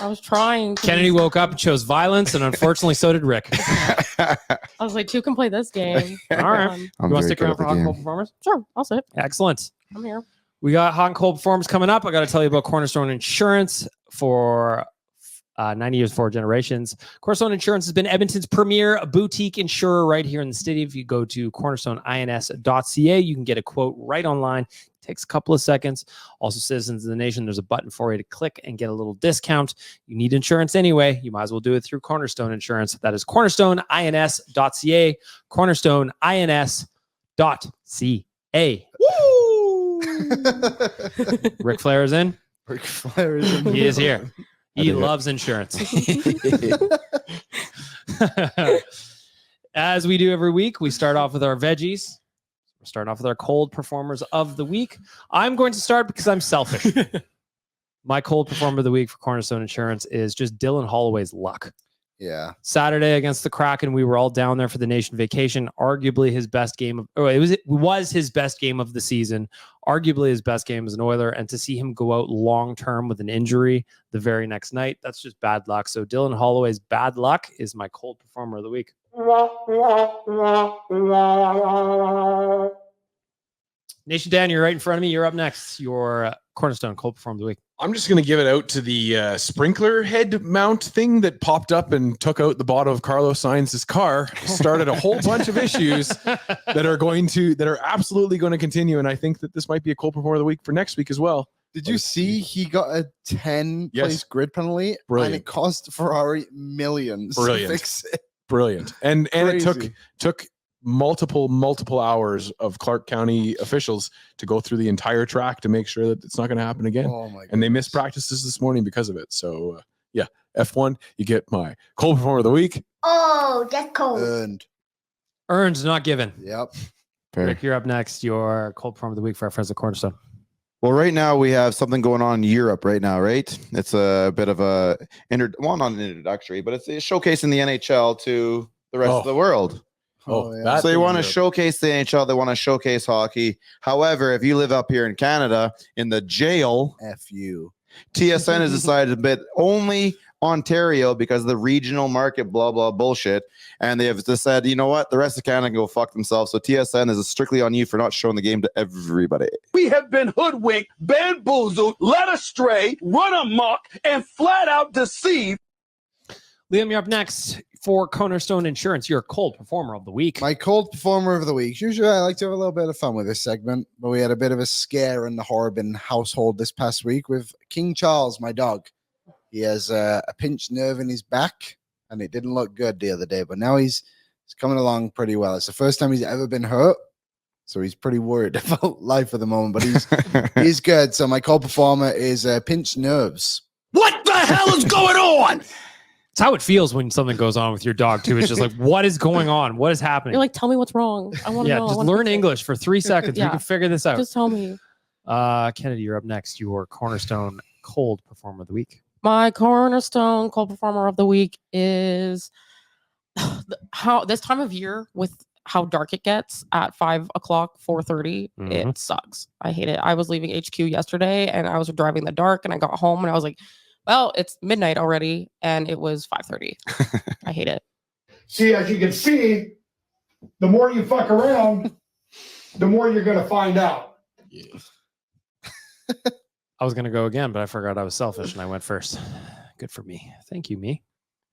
I was trying. Kennedy woke up and chose violence, and unfortunately, so did Rick. I was like, 2 can play this game. All right. You want to stick around for hot and game. cold performers? Sure. I'll sit. Excellent. I'm here. We got hot and cold performers coming up. I got to tell you about Cornerstone Insurance for 90 years, 4 generations. Cornerstone Insurance has been Edmonton's premier boutique insurer right here in the city. If you go to cornerstoneins.ca, you can get a quote right online. It takes a couple of seconds. Also, citizens of the nation, there's a button for you to click and get a little discount. You need insurance anyway. You might as well do it through Cornerstone Insurance. That is cornerstoneins.ca, cornerstoneins.ca. Woo! Ric Flair is in. Ric Flair is in. He is here. He loves insurance. As we do every week, we start off with our veggies. We're starting off with our cold performers of the week. I'm going to start because I'm selfish. My cold performer of the week for Cornerstone Insurance is just Dylan Holloway's luck. Yeah. Saturday against the Kraken, we were all down there for the nation vacation. Arguably his best game it was his best game of the season. Arguably his best game as an Oiler, and to see him go out long term with an injury the very next night, that's just bad luck. So Dylan Holloway's bad luck is my cold performer of the week. Nation Dan, you're right in front of me. You're up next. Your Cornerstone cold performer of the week. I'm just going to give it out to the sprinkler head mount thing that popped up and took out the bottom of Carlos Sainz's car, started a whole bunch of issues that are absolutely going to continue. And I think that this might be a cold performer of the week for next week as well. Did you see he got a 10-place grid penalty? Brilliant. And it cost Ferrari millions to fix it. Brilliant. And it Crazy. took multiple hours of Clark County officials to go through the entire track to make sure that it's not going to happen again. Oh my and they missed practices this morning because of it. So yeah, F1, you get my cold performer of the week. Oh, that's cold. Earned, not given. Yep. Rick, you're up next. Your cold performer of the week for our friends at Cornerstone. Well, right now we have something going on in Europe right now, right? It's a bit of a not an introductory, but it's showcasing the NHL to the rest of the world. So they want to showcase the NHL. They want to showcase hockey. However, if you live up here in Canada, in the jail, TSN has decided to bid only Ontario because of the regional market, blah, blah, bullshit. And they have just said, you know what? The rest of Canada can go fuck themselves. So TSN is strictly on you for not showing the game to everybody. We have been hoodwinked, bamboozled, led astray, run amok, and flat out deceived. Liam, you're up next for Cornerstone Insurance, your cold performer of the week. My cold performer of the week. Usually I like to have a little bit of fun with this segment, but we had a bit of a scare in the Harbin household this past week with King Charles, my dog. He has a pinched nerve in his back, and it didn't look good the other day, but now he's coming along pretty well. It's the first time he's ever been hurt, so he's pretty worried about life at the moment, but he's good. So my cold performer is pinched nerves. What the hell is going on? It's how it feels when something goes on with your dog, too. It's just like, what is going on? What is happening? You're like, tell me what's wrong. I want to know. Just learn English for 3 seconds. We Yeah. can figure this out. Just tell me. Kennedy, you're up next. Your Cornerstone cold performer of the week. My Cornerstone cold performer of the week is how this time of year with how dark it gets at 5 o'clock, 4:30. It sucks. I hate it. I was leaving HQ yesterday and I was driving the dark and I got home and I was like, well, it's midnight already. And it was 5:30. I hate it. See, as you can see, the more you fuck around, the more you're going to find out. I was going to go again, but I forgot I was selfish and I went first. Good for me. Thank you, me.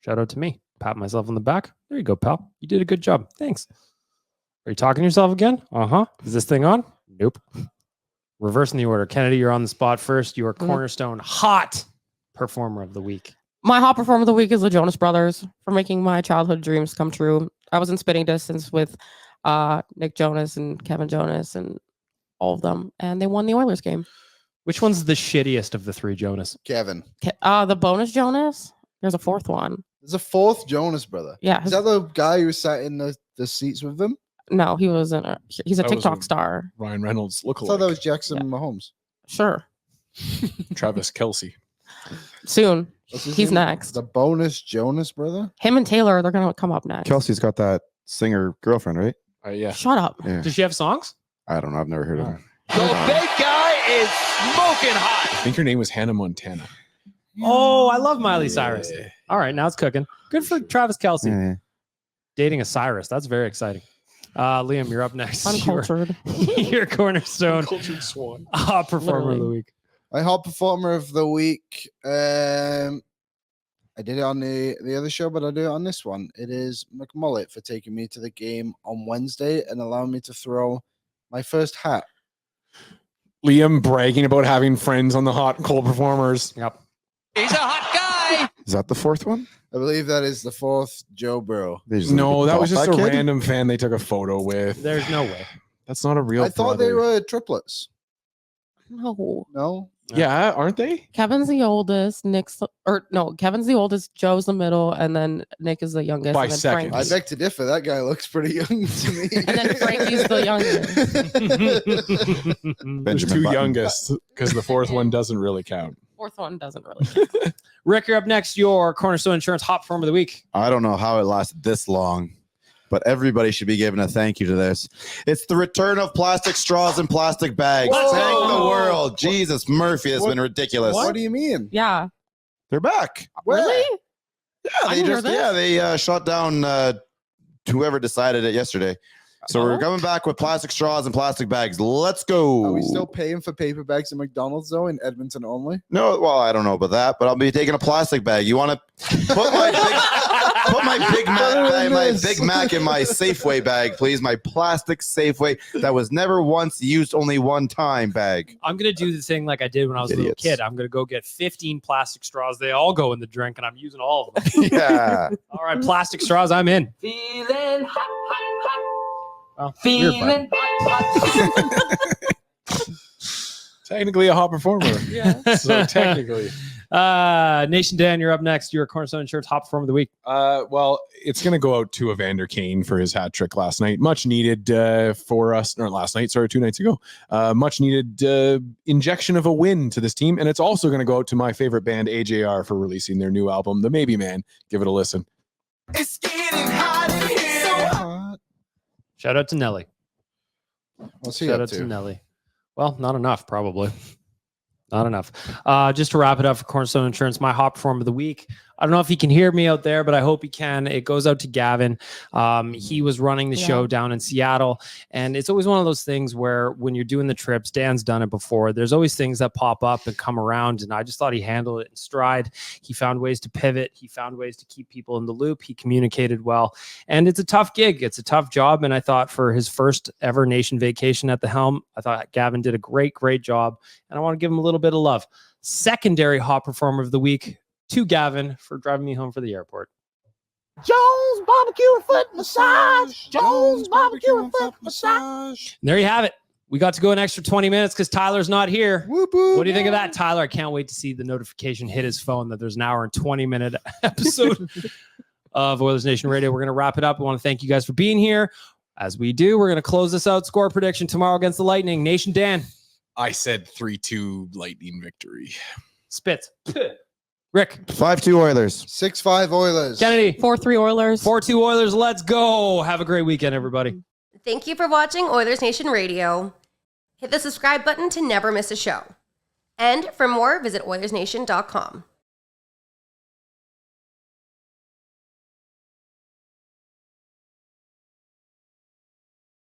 Shout out to me. Pat myself on the back. There you go, pal. You did a good job. Thanks. Are you talking to yourself again? Is this thing on? Nope. Reversing the order. Kennedy, you're on the spot first. You are Cornerstone hot performer of the week. My hot performer of the week is the Jonas Brothers for making my childhood dreams come true. I was in spitting distance with Nick Jonas and Kevin Jonas and all of them, and they won the Oilers game. Which one's the shittiest of the three Jonas? Kevin. The bonus Jonas? There's a fourth one. There's a fourth Jonas brother. Yeah. Is that the guy who sat in the seats with them? No, he wasn't. He's a TikTok star. Ryan Reynolds I thought that was Jackson Mahomes. Sure. Travis Kelce. Soon. He's name? next. The bonus Jonas brother? Him and Taylor, they're going to come up next. Kelsey's got that singer girlfriend, right? Yeah. Shut up. Yeah. Does she have songs? I don't know. I've never heard of her. The big guy is smoking hot. I think her name was Hannah Montana. Oh, I love Miley Cyrus. All right, now it's cooking. Good for Travis Kelce. Yeah. Dating a Cyrus. That's very exciting. Liam, you're up next. Uncultured. You're Cornerstone. Cultured swan. Hot performer of the week. My hot performer of the week. I did it on the other show, but I'll do it on this one. It is McMullet for taking me to the game on Wednesday and allowing me to throw my first hat. Liam bragging about having friends on the hot and cold performers. Yep. He's a hot guy. Is that the fourth one? I believe that is the fourth Joe Burrow. No, that was just a random fan they took a photo with. There's no way. That's not a real I thought they were triplets. No. No? Yeah, aren't they? Kevin's the oldest. Kevin's the oldest. Joe's the middle, and then Nick is the youngest. By and then seconds. I beg to differ. That guy looks pretty young to me. And then Frankie's the youngest. There's two youngest because the fourth one doesn't really count. Fourth one doesn't really count. Rick, you're up next. Your Cornerstone Insurance hot performer of the week. I don't know how it lasted this long, but everybody should be giving a thank you to this. It's the return of plastic straws and plastic bags. Whoa. Thank the world. Jesus, Murphy has been ridiculous. What do you mean? Yeah. They're back. Where? Really? Yeah, they shut down whoever decided it yesterday. So we're coming back with plastic straws and plastic bags. Let's go. Are we still paying for paper bags at McDonald's though in Edmonton only? No, well, I don't know about that, but I'll be taking a plastic bag. You want to put my Big Mac in my Safeway bag, please? My plastic Safeway that was never once used, only one time bag. I'm going to do the thing like I did when I was a little kid. I'm going to go get 15 plastic straws. They all go in the drink, and I'm using all of them. Yeah. All right, plastic straws, I'm in. Feeling hot, hot, hot. Well, Feeling hot, hot. Technically a hot performer. Yeah. So technically. Nation Dan, you're up next. You're Cornerstone Insurance hot performer of the week. Well, it's going to go out to Evander Kane for his hat trick last night. Much needed for us, or last night, sorry, 2 nights ago. Much needed injection of a win to this team. And it's also going to go out to my favorite band, AJR, for releasing their new album, The Maybe Man. Give it a listen. It's getting hot in here. Shout out to Nelly. What's he Shout up out to to? Nelly. Well, not enough, probably. Not enough. Just to wrap it up for Cornerstone Insurance, my hot performer of the week. I don't know if he can hear me out there, but I hope he can. It goes out to Gavin. He was running the show down in Seattle. And it's always one of those things where when you're doing the trips, Dan's done it before. There's always things that pop up and come around. And I just thought he handled it in stride. He found ways to pivot. He found ways to keep people in the loop. He communicated well. And it's a tough gig. It's a tough job. And I thought for his first ever nation vacation at the helm, I thought Gavin did a great job. And I want to give him a little bit of love. Secondary hot performer of the week to Gavin for driving me home for the airport. Jones barbecue and foot massage. Jones barbecue and foot massage. And there you have it. We got to go an extra 20 minutes because Tyler's not here. Whoop, whoop. What do you think of that, Tyler? I can't wait to see the notification hit his phone that there's an hour and 20-minute episode of Oilers Nation Radio. We're going to wrap it up. I want to thank you guys for being here. As we do, we're going to close this out. Score prediction tomorrow against the Lightning. Nation Dan. I said 3-2 Lightning victory. Spitz. Rick. 5-2 Oilers. 6-5 Oilers. Kennedy. 4-3 Oilers. 4-2 Oilers. Let's go. Have a great weekend, everybody. Thank you for watching Oilers Nation Radio. Hit the subscribe button to never miss a show. And for more, visit OilersNation.com.